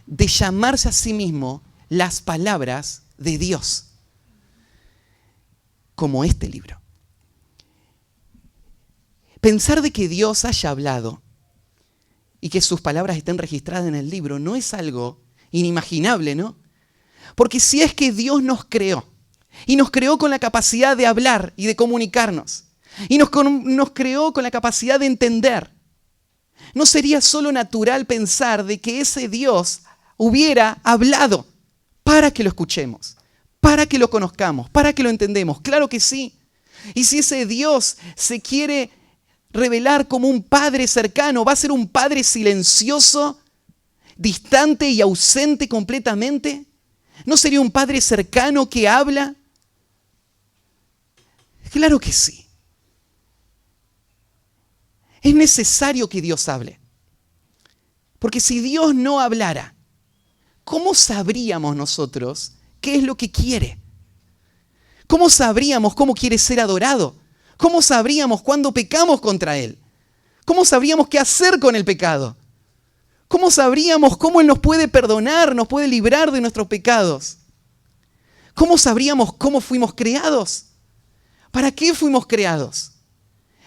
de llamarse a sí mismo las palabras de Dios, como este libro. Pensar de que Dios haya hablado y que sus palabras estén registradas en el libro no es algo inimaginable, ¿no? Porque si es que Dios nos creó, y nos creó con la capacidad de hablar y de comunicarnos, y nos creó con la capacidad de entender, ¿no sería solo natural pensar de que ese Dios hubiera hablado para que lo escuchemos, para que lo conozcamos, para que lo entendemos? Claro que sí. Y si ese Dios se quiere revelar como un padre cercano, ¿va a ser un padre silencioso, distante y ausente completamente? ¿No sería un padre cercano que habla? Claro que sí. Es necesario que Dios hable. Porque si Dios no hablara, ¿cómo sabríamos nosotros qué es lo que quiere? ¿Cómo sabríamos cómo quiere ser adorado? ¿Cómo sabríamos cuándo pecamos contra Él? ¿Cómo sabríamos qué hacer con el pecado? ¿Cómo sabríamos cómo Él nos puede perdonar, nos puede librar de nuestros pecados? ¿Cómo sabríamos cómo fuimos creados? ¿Para qué fuimos creados?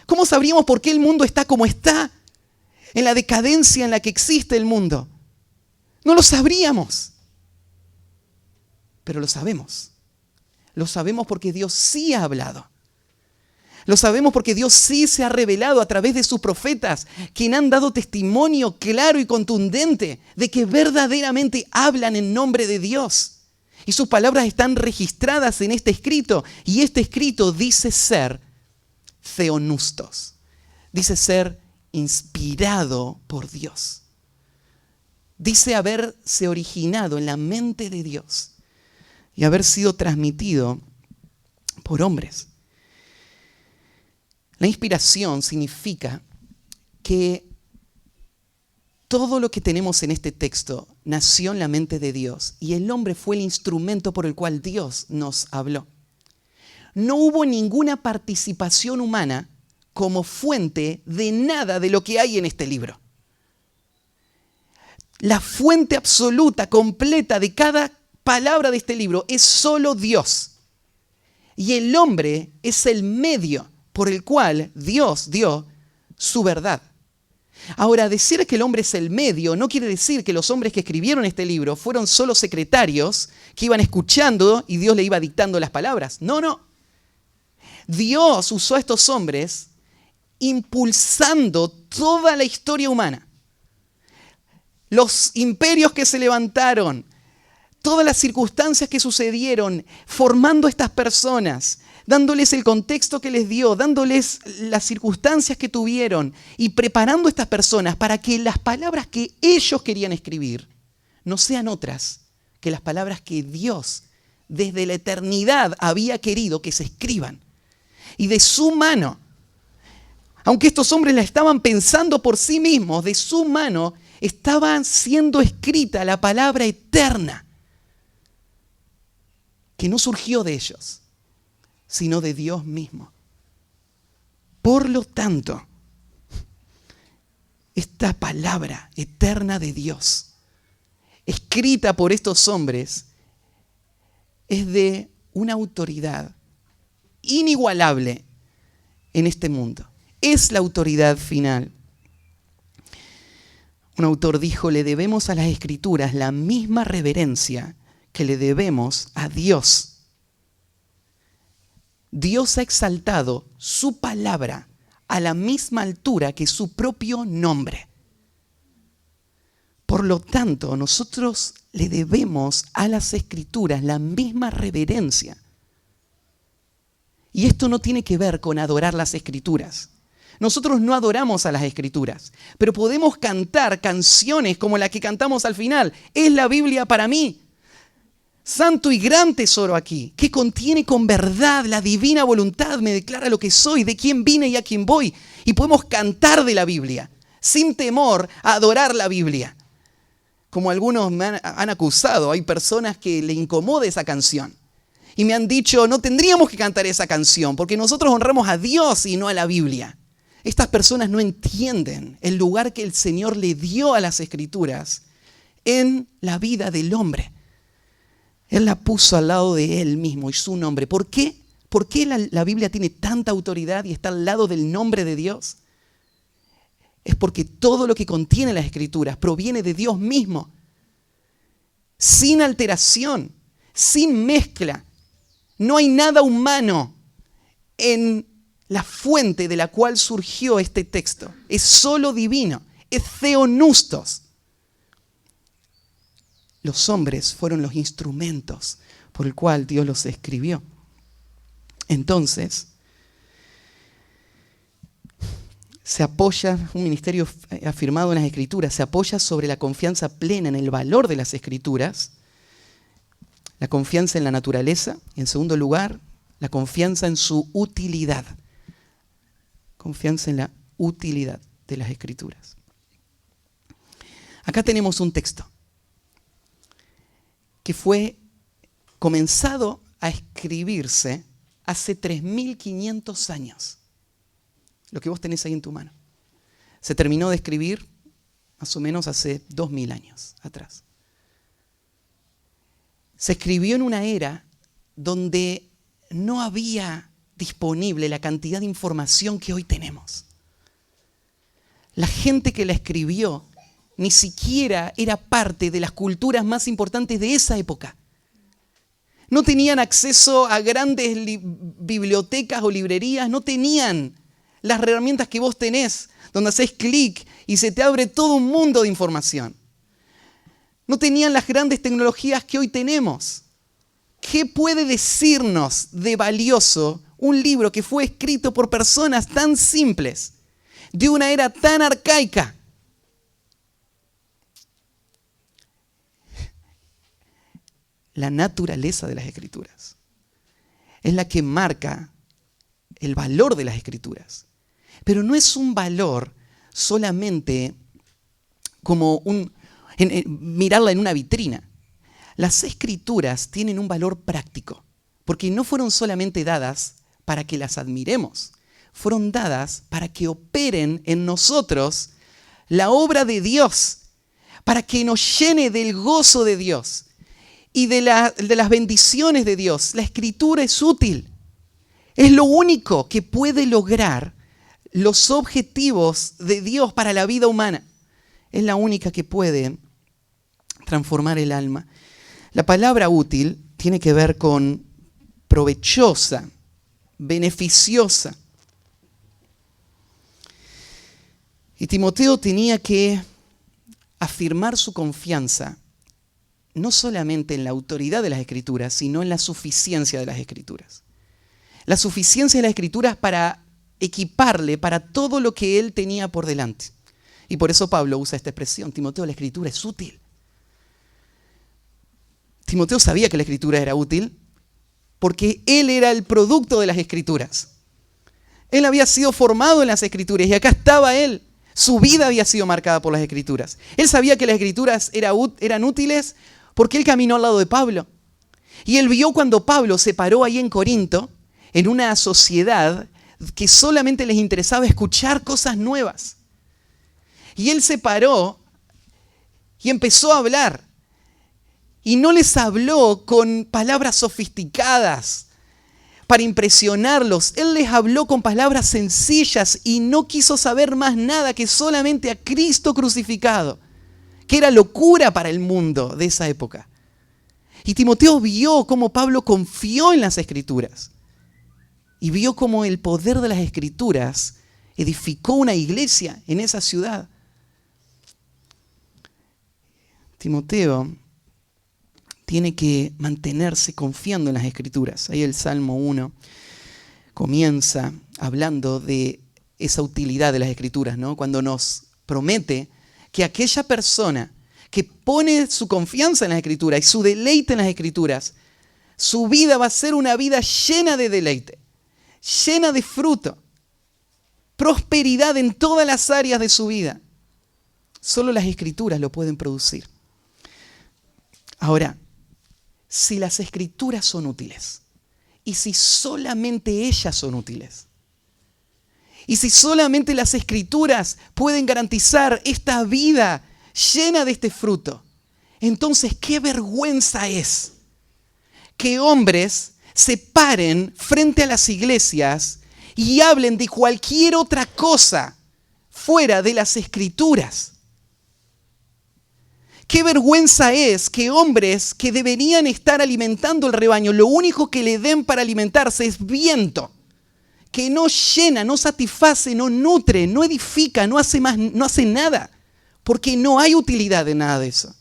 ¿Cómo sabríamos por qué el mundo está como está? En la decadencia en la que existe el mundo. No lo sabríamos. Pero lo sabemos. Lo sabemos porque Dios sí ha hablado. Lo sabemos porque Dios sí se ha revelado a través de sus profetas, quienes han dado testimonio claro y contundente de que verdaderamente hablan en nombre de Dios. Y sus palabras están registradas en este escrito. Y este escrito dice ser theonustos. Dice ser inspirado por Dios. Dice haberse originado en la mente de Dios y haber sido transmitido por hombres. La inspiración significa que todo lo que tenemos en este texto nació en la mente de Dios y el hombre fue el instrumento por el cual Dios nos habló. No hubo ninguna participación humana como fuente de nada de lo que hay en este libro. La fuente absoluta, completa de cada palabra de este libro es solo Dios. Y el hombre es el medio por el cual Dios dio su verdad. Ahora, decir que el hombre es el medio no quiere decir que los hombres que escribieron este libro fueron solo secretarios que iban escuchando y Dios le iba dictando las palabras. No, no. Dios usó a estos hombres impulsando toda la historia humana. Los imperios que se levantaron, todas las circunstancias que sucedieron, formando estas personas, dándoles el contexto que les dio, dándoles las circunstancias que tuvieron y preparando a estas personas para que las palabras que ellos querían escribir no sean otras que las palabras que Dios desde la eternidad había querido que se escriban. Y de su mano, aunque estos hombres la estaban pensando por sí mismos, de su mano estaba siendo escrita la palabra eterna que no surgió de ellos, sino de Dios mismo. Por lo tanto, esta palabra eterna de Dios, escrita por estos hombres, es de una autoridad inigualable en este mundo. Es la autoridad final. Un autor dijo, le debemos a las Escrituras la misma reverencia que le debemos a Dios. Dios ha exaltado su palabra a la misma altura que su propio nombre. Por lo tanto, nosotros le debemos a las Escrituras la misma reverencia. Y esto no tiene que ver con adorar las Escrituras. Nosotros no adoramos a las Escrituras, pero podemos cantar canciones como la que cantamos al final. Es la Biblia para mí. Santo y gran tesoro aquí, que contiene con verdad la divina voluntad, me declara lo que soy, de quién vine y a quién voy. Y podemos cantar de la Biblia, sin temor a adorar la Biblia. Como algunos me han acusado, hay personas que le incomoda esa canción. Y me han dicho, no tendríamos que cantar esa canción, porque nosotros honramos a Dios y no a la Biblia. Estas personas no entienden el lugar que el Señor le dio a las Escrituras en la vida del hombre. Él la puso al lado de Él mismo y su nombre. ¿Por qué? ¿Por qué la Biblia tiene tanta autoridad y está al lado del nombre de Dios? Es porque todo lo que contiene las Escrituras proviene de Dios mismo. Sin alteración, sin mezcla. No hay nada humano en la fuente de la cual surgió este texto. Es solo divino. Es theonustos. Los hombres fueron los instrumentos por el cual Dios los escribió. Entonces, se apoya, un ministerio afirmado en las Escrituras, se apoya sobre la confianza plena en el valor de las Escrituras, la confianza en la naturaleza, y en segundo lugar, la confianza en su utilidad. Confianza en la utilidad de las Escrituras. Acá tenemos un texto que fue comenzado a escribirse hace 3.500 años. Lo que vos tenés ahí en tu mano. Se terminó de escribir más o menos hace 2.000 años atrás. Se escribió en una era donde no había disponible la cantidad de información que hoy tenemos. La gente que la escribió ni siquiera era parte de las culturas más importantes de esa época. No tenían acceso a grandes bibliotecas o librerías, no tenían las herramientas que vos tenés, donde haces clic y se te abre todo un mundo de información. No tenían las grandes tecnologías que hoy tenemos. ¿Qué puede decirnos de valioso un libro que fue escrito por personas tan simples, de una era tan arcaica? La naturaleza de las Escrituras es la que marca el valor de las Escrituras. Pero no es un valor solamente como mirarla en una vitrina. Las Escrituras tienen un valor práctico, porque no fueron solamente dadas para que las admiremos, fueron dadas para que operen en nosotros la obra de Dios, para que nos llene del gozo de Dios y de las bendiciones de Dios. La Escritura es útil. Es lo único que puede lograr los objetivos de Dios para la vida humana. Es la única que puede transformar el alma. La palabra útil tiene que ver con provechosa, beneficiosa. Y Timoteo tenía que afirmar su confianza no solamente en la autoridad de las Escrituras, sino en la suficiencia de las Escrituras. La suficiencia de las Escrituras para equiparle para todo lo que él tenía por delante. Y por eso Pablo usa esta expresión: Timoteo, la Escritura es útil. Timoteo sabía que la Escritura era útil porque él era el producto de las Escrituras. Él había sido formado en las Escrituras y acá estaba él. Su vida había sido marcada por las Escrituras. Él sabía que las Escrituras eran útiles porque él caminó al lado de Pablo. Y él vio cuando Pablo se paró ahí en Corinto, en una sociedad que solamente les interesaba escuchar cosas nuevas. Y él se paró y empezó a hablar. Y no les habló con palabras sofisticadas para impresionarlos. Él les habló con palabras sencillas y no quiso saber más nada que solamente a Cristo crucificado, que era locura para el mundo de esa época. Y Timoteo vio cómo Pablo confió en las Escrituras y vio cómo el poder de las Escrituras edificó una iglesia en esa ciudad. Timoteo tiene que mantenerse confiando en las Escrituras. Ahí el Salmo 1 comienza hablando de esa utilidad de las Escrituras, ¿no? Cuando nos promete que aquella persona que pone su confianza en las Escrituras y su deleite en las Escrituras, su vida va a ser una vida llena de deleite, llena de fruto, prosperidad en todas las áreas de su vida. Solo las Escrituras lo pueden producir. Ahora, si las Escrituras son útiles, y si solamente ellas son útiles, y si solamente las Escrituras pueden garantizar esta vida llena de este fruto, entonces qué vergüenza es que hombres se paren frente a las iglesias y hablen de cualquier otra cosa fuera de las Escrituras. Qué vergüenza es que hombres que deberían estar alimentando el rebaño, lo único que le den para alimentarse es viento, que no llena, no satisface, no nutre, no edifica, no hace nada, porque no hay utilidad de nada de eso.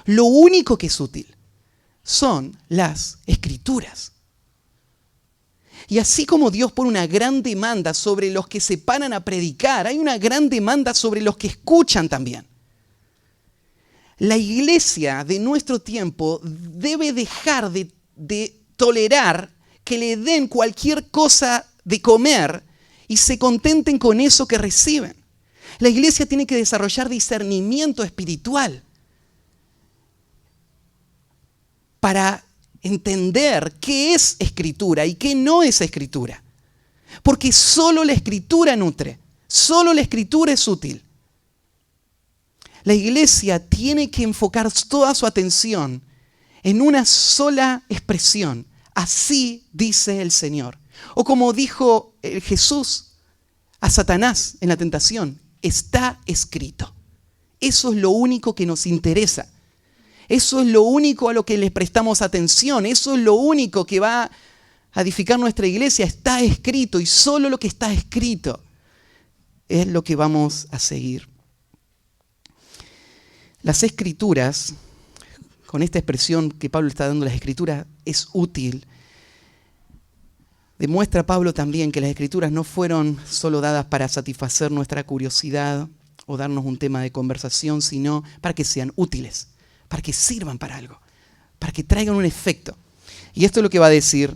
Lo único que es útil son las Escrituras. Y así como Dios pone una gran demanda sobre los que se paran a predicar, hay una gran demanda sobre los que escuchan también. La iglesia de nuestro tiempo debe dejar de tolerar que le den cualquier cosa de comer y se contenten con eso que reciben. La iglesia tiene que desarrollar discernimiento espiritual para entender qué es Escritura y qué no es Escritura. Porque solo la Escritura nutre, solo la Escritura es útil. La iglesia tiene que enfocar toda su atención en una sola expresión. Así dice el Señor. O como dijo Jesús a Satanás en la tentación, está escrito. Eso es lo único que nos interesa. Eso es lo único a lo que le prestamos atención. Eso es lo único que va a edificar nuestra iglesia. Está escrito y solo lo que está escrito es lo que vamos a seguir. Las Escrituras, con esta expresión que Pablo está dando, las Escrituras es útil. Demuestra Pablo también que las Escrituras no fueron solo dadas para satisfacer nuestra curiosidad o darnos un tema de conversación, sino para que sean útiles, para que sirvan para algo, para que traigan un efecto. Y esto es lo que va a decir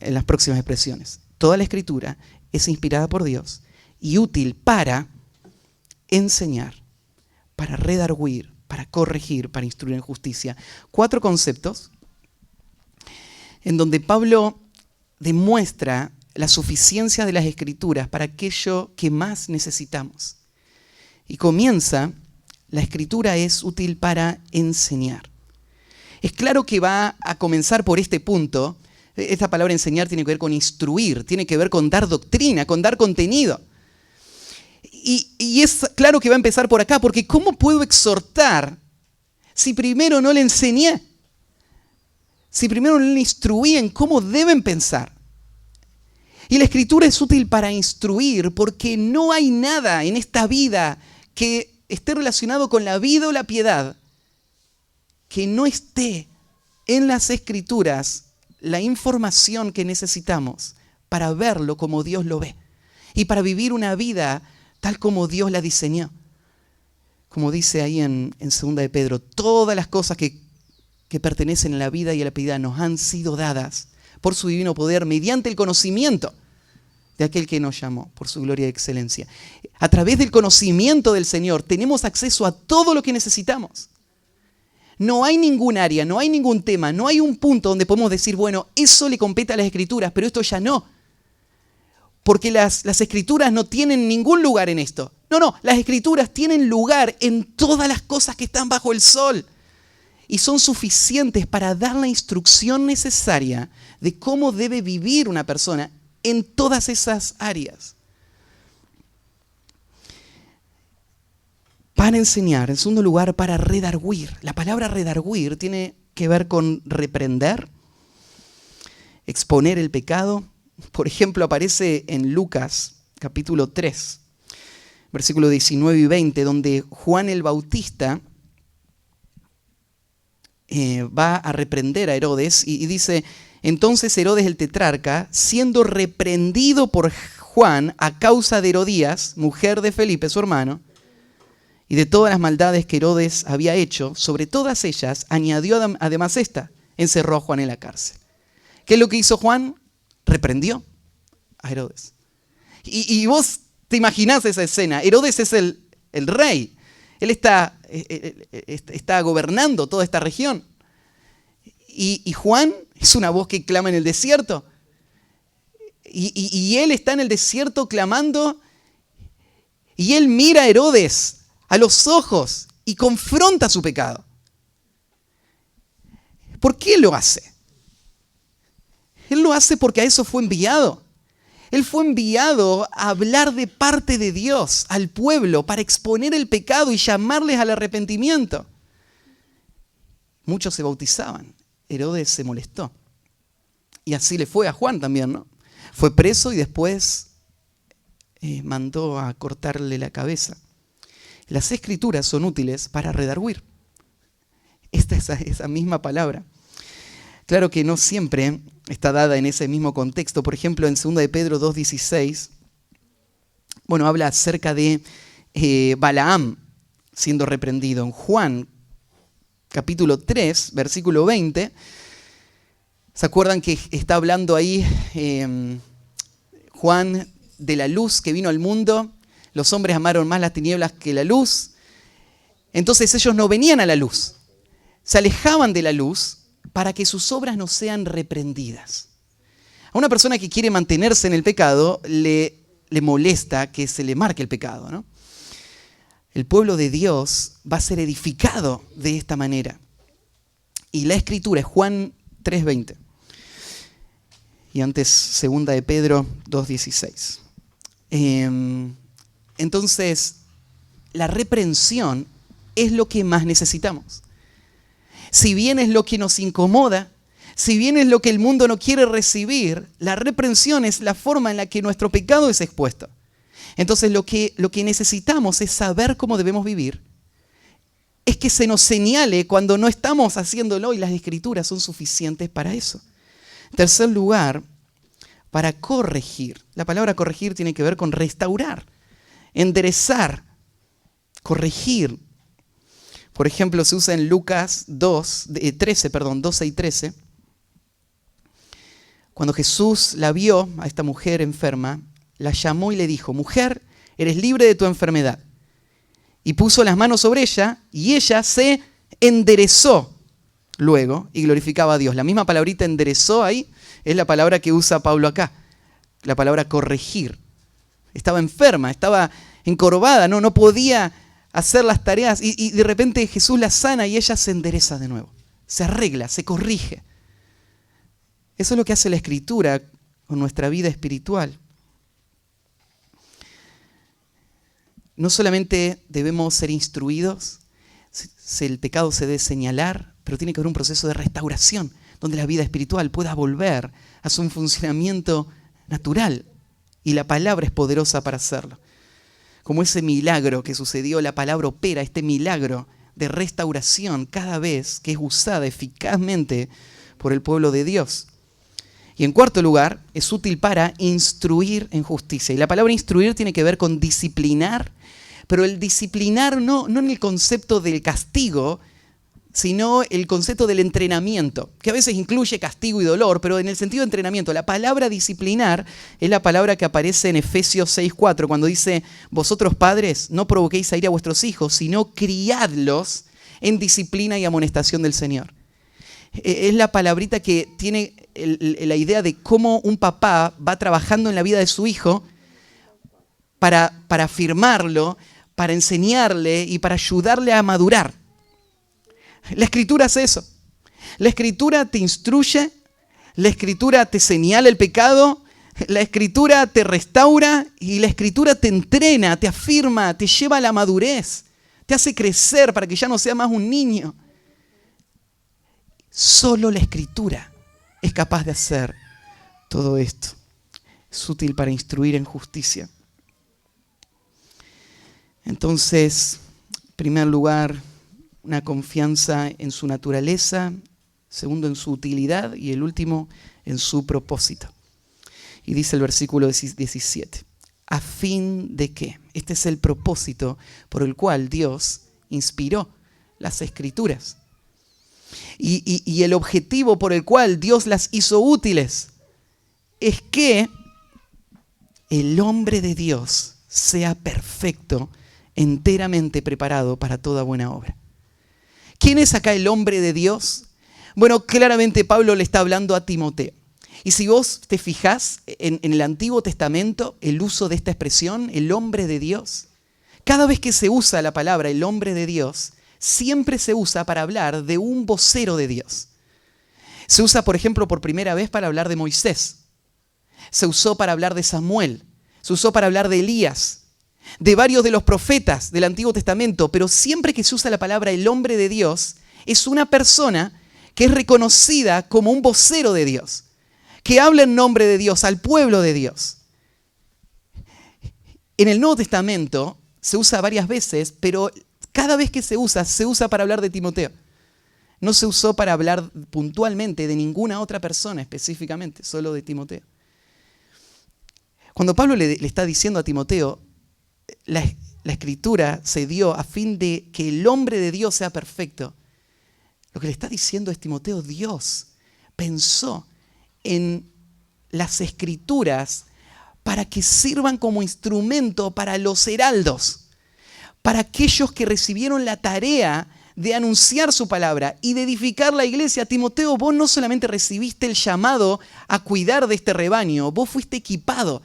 en las próximas expresiones. Toda la Escritura es inspirada por Dios y útil para enseñar, para redarguir, para corregir, para instruir en justicia. 4 conceptos en donde Pablo demuestra la suficiencia de las Escrituras para aquello que más necesitamos. Y comienza, la Escritura es útil para enseñar. Es claro que va a comenzar por este punto. Esta palabra enseñar tiene que ver con instruir, tiene que ver con dar doctrina, con dar contenido. Y es claro que va a empezar por acá, porque ¿cómo puedo exhortar si primero no le enseñé? Si primero no le instruí en cómo deben pensar. Y la Escritura es útil para instruir porque no hay nada en esta vida que esté relacionado con la vida o la piedad que no esté en las Escrituras la información que necesitamos para verlo como Dios lo ve y para vivir una vida tal como Dios la diseñó. Como dice ahí en 2 de Pedro, todas las cosas que pertenecen a la vida y a la piedad nos han sido dadas por su divino poder mediante el conocimiento de aquel que nos llamó por su gloria y excelencia. A través del conocimiento del Señor tenemos acceso a todo lo que necesitamos. No hay ningún área, no hay ningún tema, no hay un punto donde podemos decir, bueno, eso le compete a las Escrituras, pero esto ya no. Porque las Escrituras no tienen ningún lugar en esto. No, las Escrituras tienen lugar en todas las cosas que están bajo el sol. Y son suficientes para dar la instrucción necesaria de cómo debe vivir una persona en todas esas áreas. Para enseñar, en segundo lugar, para redarguir. La palabra redarguir tiene que ver con reprender, exponer el pecado. Por ejemplo, aparece en Lucas, capítulo 3, versículos 19 y 20, donde Juan el Bautista va a reprender a Herodes y dice, entonces Herodes el tetrarca, siendo reprendido por Juan a causa de Herodías, mujer de Felipe, su hermano, y de todas las maldades que Herodes había hecho, sobre todas ellas añadió además esta, encerró a Juan en la cárcel. ¿Qué es lo que hizo Juan? Reprendió a Herodes. Y vos te imaginás esa escena. Herodes es el rey. Él está gobernando toda esta región. Y Juan es una voz que clama en el desierto. Y él está en el desierto clamando. Y él mira a Herodes a los ojos y confronta su pecado. ¿Por qué lo hace? Él lo hace porque a eso fue enviado. Él fue enviado a hablar de parte de Dios al pueblo para exponer el pecado y llamarles al arrepentimiento. Muchos se bautizaban. Herodes se molestó. Y así le fue a Juan también, ¿no? Fue preso y después mandó a cortarle la cabeza. Las Escrituras son útiles para redarguir. Esta es esa misma palabra. Claro que no siempre está dada en ese mismo contexto. Por ejemplo, en 2 de Pedro 2:16, habla acerca de Balaam siendo reprendido. En Juan, capítulo 3, versículo 20, ¿se acuerdan que está hablando ahí Juan de la luz que vino al mundo? Los hombres amaron más las tinieblas que la luz. Entonces ellos no venían a la luz. Se alejaban de la luz para que sus obras no sean reprendidas. A una persona que quiere mantenerse en el pecado le molesta que se le marque el pecado, ¿no? El pueblo de Dios va a ser edificado de esta manera. Y la Escritura es Juan 3:20. Y antes 2 de Pedro 2:16. Entonces, la reprensión es lo que más necesitamos. Si bien es lo que nos incomoda, si bien es lo que el mundo no quiere recibir, la reprensión es la forma en la que nuestro pecado es expuesto. Entonces lo que necesitamos es saber cómo debemos vivir, es que se nos señale cuando no estamos haciéndolo y las Escrituras son suficientes para eso. En tercer lugar, para corregir. La palabra corregir tiene que ver con restaurar, enderezar, corregir. Por ejemplo, se usa en Lucas 12 y 13. Cuando Jesús la vio, a esta mujer enferma, la llamó y le dijo: mujer, eres libre de tu enfermedad. Y puso las manos sobre ella y ella se enderezó luego y glorificaba a Dios. La misma palabrita enderezó ahí es la palabra que usa Pablo acá, la palabra corregir. Estaba enferma, estaba encorvada, no podía hacer las tareas y de repente Jesús la sana y ella se endereza de nuevo, se arregla, se corrige. Eso es lo que hace la Escritura con nuestra vida espiritual. No solamente debemos ser instruidos, el pecado se debe señalar, pero tiene que haber un proceso de restauración, donde la vida espiritual pueda volver a su funcionamiento natural. Y la palabra es poderosa para hacerlo. Como ese milagro que sucedió, la palabra opera, este milagro de restauración cada vez que es usada eficazmente por el pueblo de Dios. Y en cuarto lugar, es útil para instruir en justicia. Y la palabra instruir tiene que ver con disciplinar, pero el disciplinar no en el concepto del castigo, sino el concepto del entrenamiento, que a veces incluye castigo y dolor, pero en el sentido de entrenamiento. La palabra disciplinar es la palabra que aparece en Efesios 6:4, cuando dice: vosotros padres, no provoquéis a ira a vuestros hijos, sino criadlos en disciplina y amonestación del Señor. Es la palabrita que tiene la idea de cómo un papá va trabajando en la vida de su hijo para afirmarlo, para enseñarle y para ayudarle a madurar. La Escritura hace eso. La Escritura te instruye, la Escritura te señala el pecado, la Escritura te restaura y la Escritura te entrena, te afirma, te lleva a la madurez, te hace crecer para que ya no sea más un niño. Solo la Escritura es capaz de hacer todo esto. Es útil para instruir en justicia. Entonces, en primer lugar, una confianza en su naturaleza, segundo en su utilidad y el último en su propósito. Y dice el versículo 17, ¿a fin de qué? Este es el propósito por el cual Dios inspiró las Escrituras. Y el objetivo por el cual Dios las hizo útiles es que el hombre de Dios sea perfecto, enteramente preparado para toda buena obra. ¿Quién es acá el hombre de Dios? Bueno, claramente Pablo le está hablando a Timoteo. Y si vos te fijás en el Antiguo Testamento, el uso de esta expresión, el hombre de Dios, cada vez que se usa la palabra el hombre de Dios, siempre se usa para hablar de un vocero de Dios. Se usa, por ejemplo, por primera vez para hablar de Moisés. Se usó para hablar de Samuel. Se usó para hablar de Elías, de varios de los profetas del Antiguo Testamento, pero siempre que se usa la palabra el hombre de Dios, es una persona que es reconocida como un vocero de Dios, que habla en nombre de Dios, al pueblo de Dios. En el Nuevo Testamento se usa varias veces, pero cada vez que se usa para hablar de Timoteo. No se usó para hablar puntualmente de ninguna otra persona específicamente, solo de Timoteo. Cuando Pablo le está diciendo a Timoteo, la Escritura se dio a fin de que el hombre de Dios sea perfecto, lo que le está diciendo es: Timoteo, Dios pensó en las Escrituras para que sirvan como instrumento para los heraldos, para aquellos que recibieron la tarea de anunciar su palabra y de edificar la iglesia. Timoteo, vos no solamente recibiste el llamado a cuidar de este rebaño, vos fuiste equipado,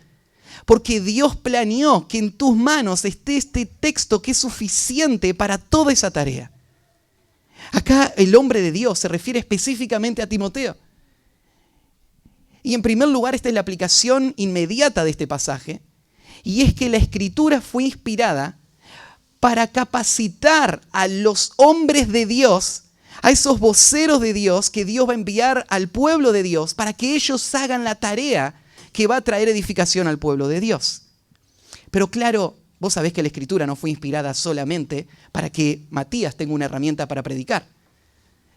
porque Dios planeó que en tus manos esté este texto que es suficiente para toda esa tarea. Acá el hombre de Dios se refiere específicamente a Timoteo. Y en primer lugar, esta es la aplicación inmediata de este pasaje, y es que la Escritura fue inspirada para capacitar a los hombres de Dios, a esos voceros de Dios que Dios va a enviar al pueblo de Dios, para que ellos hagan la tarea que va a traer edificación al pueblo de Dios. Pero claro, Vos sabés que la Escritura no fue inspirada solamente para que Matías tenga una herramienta para predicar.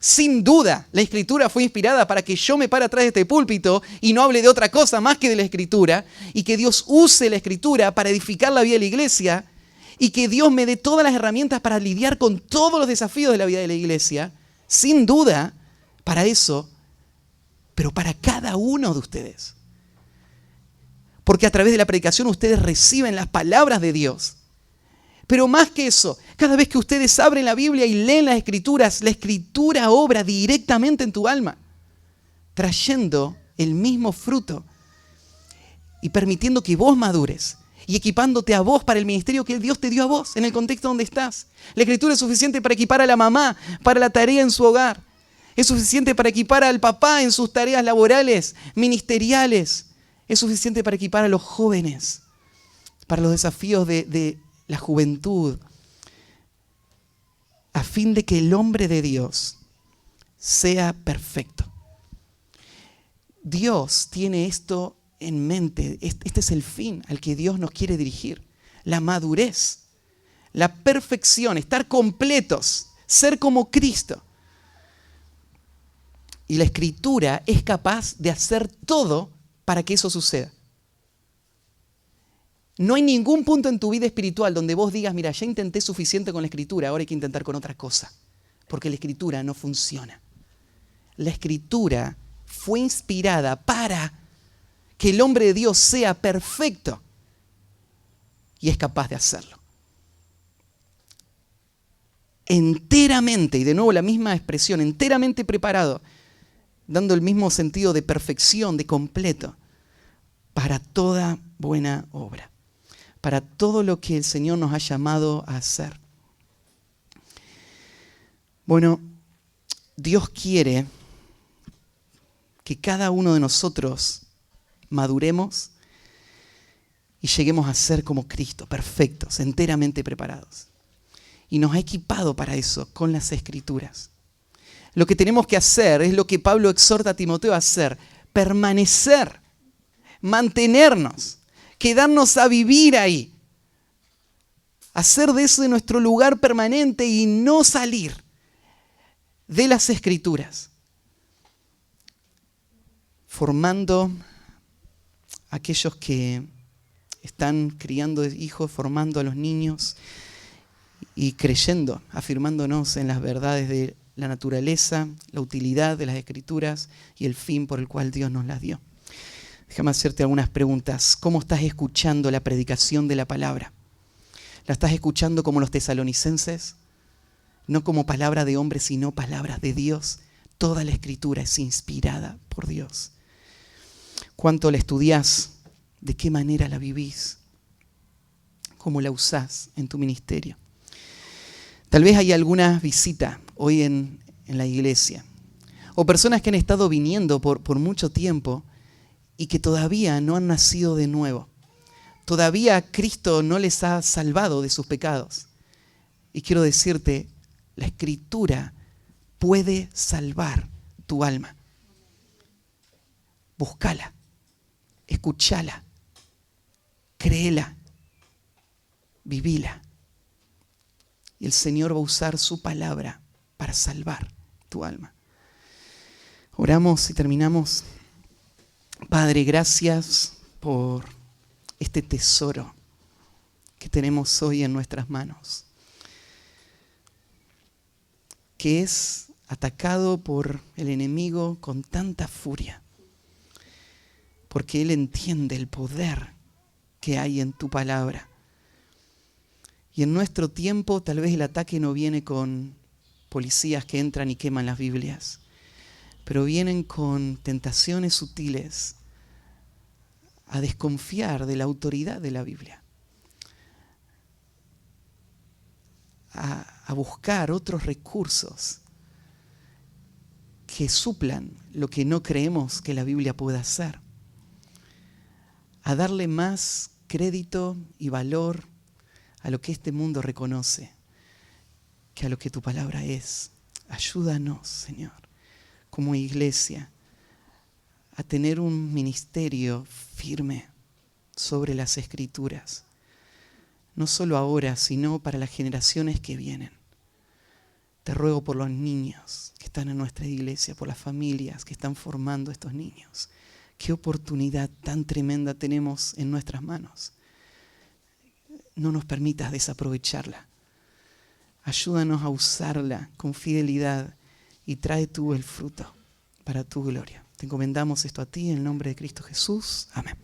Sin duda, la Escritura fue inspirada para que yo me pare atrás de este púlpito y no hable de otra cosa más que de la Escritura, y que Dios use la Escritura para edificar la vida de la iglesia, y que Dios me dé todas las herramientas para lidiar con todos los desafíos de la vida de la iglesia. Sin duda, para eso, pero para cada uno de ustedes. Porque a través de la predicación ustedes reciben las palabras de Dios. Pero más que eso, cada vez que ustedes abren la Biblia y leen las Escrituras, la Escritura obra directamente en tu alma, trayendo el mismo fruto y permitiendo que vos madures y equipándote a vos para el ministerio que Dios te dio a vos en el contexto donde estás. La Escritura es suficiente para equipar a la mamá para la tarea en su hogar. Es suficiente para equipar al papá en sus tareas laborales, ministeriales. Es suficiente para equipar a los jóvenes para los desafíos de la juventud, a fin de que el hombre de Dios sea perfecto. Dios tiene esto en mente. Este es el fin al que Dios nos quiere dirigir. La madurez, la perfección, estar completos, ser como Cristo. Y la Escritura es capaz de hacer todo para que eso suceda. No hay ningún punto en tu vida espiritual donde vos digas, mira, ya intenté suficiente con la Escritura, ahora hay que intentar con otra cosa. Porque la Escritura no funciona. La Escritura fue inspirada para que el hombre de Dios sea perfecto. Y es capaz de hacerlo. Enteramente, y de nuevo la misma expresión, enteramente preparado, dando el mismo sentido de perfección, de completo, para toda buena obra. Para todo lo que el Señor nos ha llamado a hacer. Bueno, Dios quiere que cada uno de nosotros maduremos y lleguemos a ser como Cristo, perfectos, enteramente preparados. Y nos ha equipado para eso con las Escrituras. Lo que tenemos que hacer es lo que Pablo exhorta a Timoteo a hacer: permanecer, mantenernos, quedarnos a vivir ahí, hacer de eso de nuestro lugar permanente y no salir de las Escrituras, formando a aquellos que están criando hijos, formando a los niños y creyendo, afirmándonos en las verdades de la naturaleza, la utilidad de las Escrituras y el fin por el cual Dios nos las dio. Déjame hacerte algunas preguntas. ¿Cómo estás escuchando la predicación de la palabra? ¿La estás escuchando como los tesalonicenses? No como palabra de hombre, sino palabras de Dios. Toda la Escritura es inspirada por Dios. ¿Cuánto la estudiás? ¿De qué manera la vivís? ¿Cómo la usás en tu ministerio? Tal vez hay alguna visita hoy en la iglesia, o personas que han estado viniendo por mucho tiempo y que todavía no han nacido de nuevo. Todavía Cristo no les ha salvado de sus pecados. Y quiero decirte, la Escritura puede salvar tu alma. Búscala, escúchala, créela, vivila. Y el Señor va a usar su palabra para salvar tu alma. Oramos y terminamos. Padre, gracias por este tesoro que tenemos hoy en nuestras manos, que es atacado por el enemigo con tanta furia, porque él entiende el poder que hay en tu palabra. Y en nuestro tiempo tal vez el ataque no viene con policías que entran y queman las Biblias, pero vienen con tentaciones sutiles a desconfiar de la autoridad de la Biblia, a buscar otros recursos que suplan lo que no creemos que la Biblia pueda hacer, a darle más crédito y valor a lo que este mundo reconoce que a lo que tu palabra es. Ayúdanos, Señor, como iglesia, a tener un ministerio firme sobre las Escrituras. no solo ahora, sino para las generaciones que vienen. Te ruego por los niños que están en nuestra iglesia, por las familias que están formando estos niños. Qué oportunidad tan tremenda tenemos en nuestras manos. No nos permitas desaprovecharla. Ayúdanos a usarla con fidelidad y trae tú el fruto para tu gloria. Te encomendamos esto a ti en el nombre de Cristo Jesús. Amén.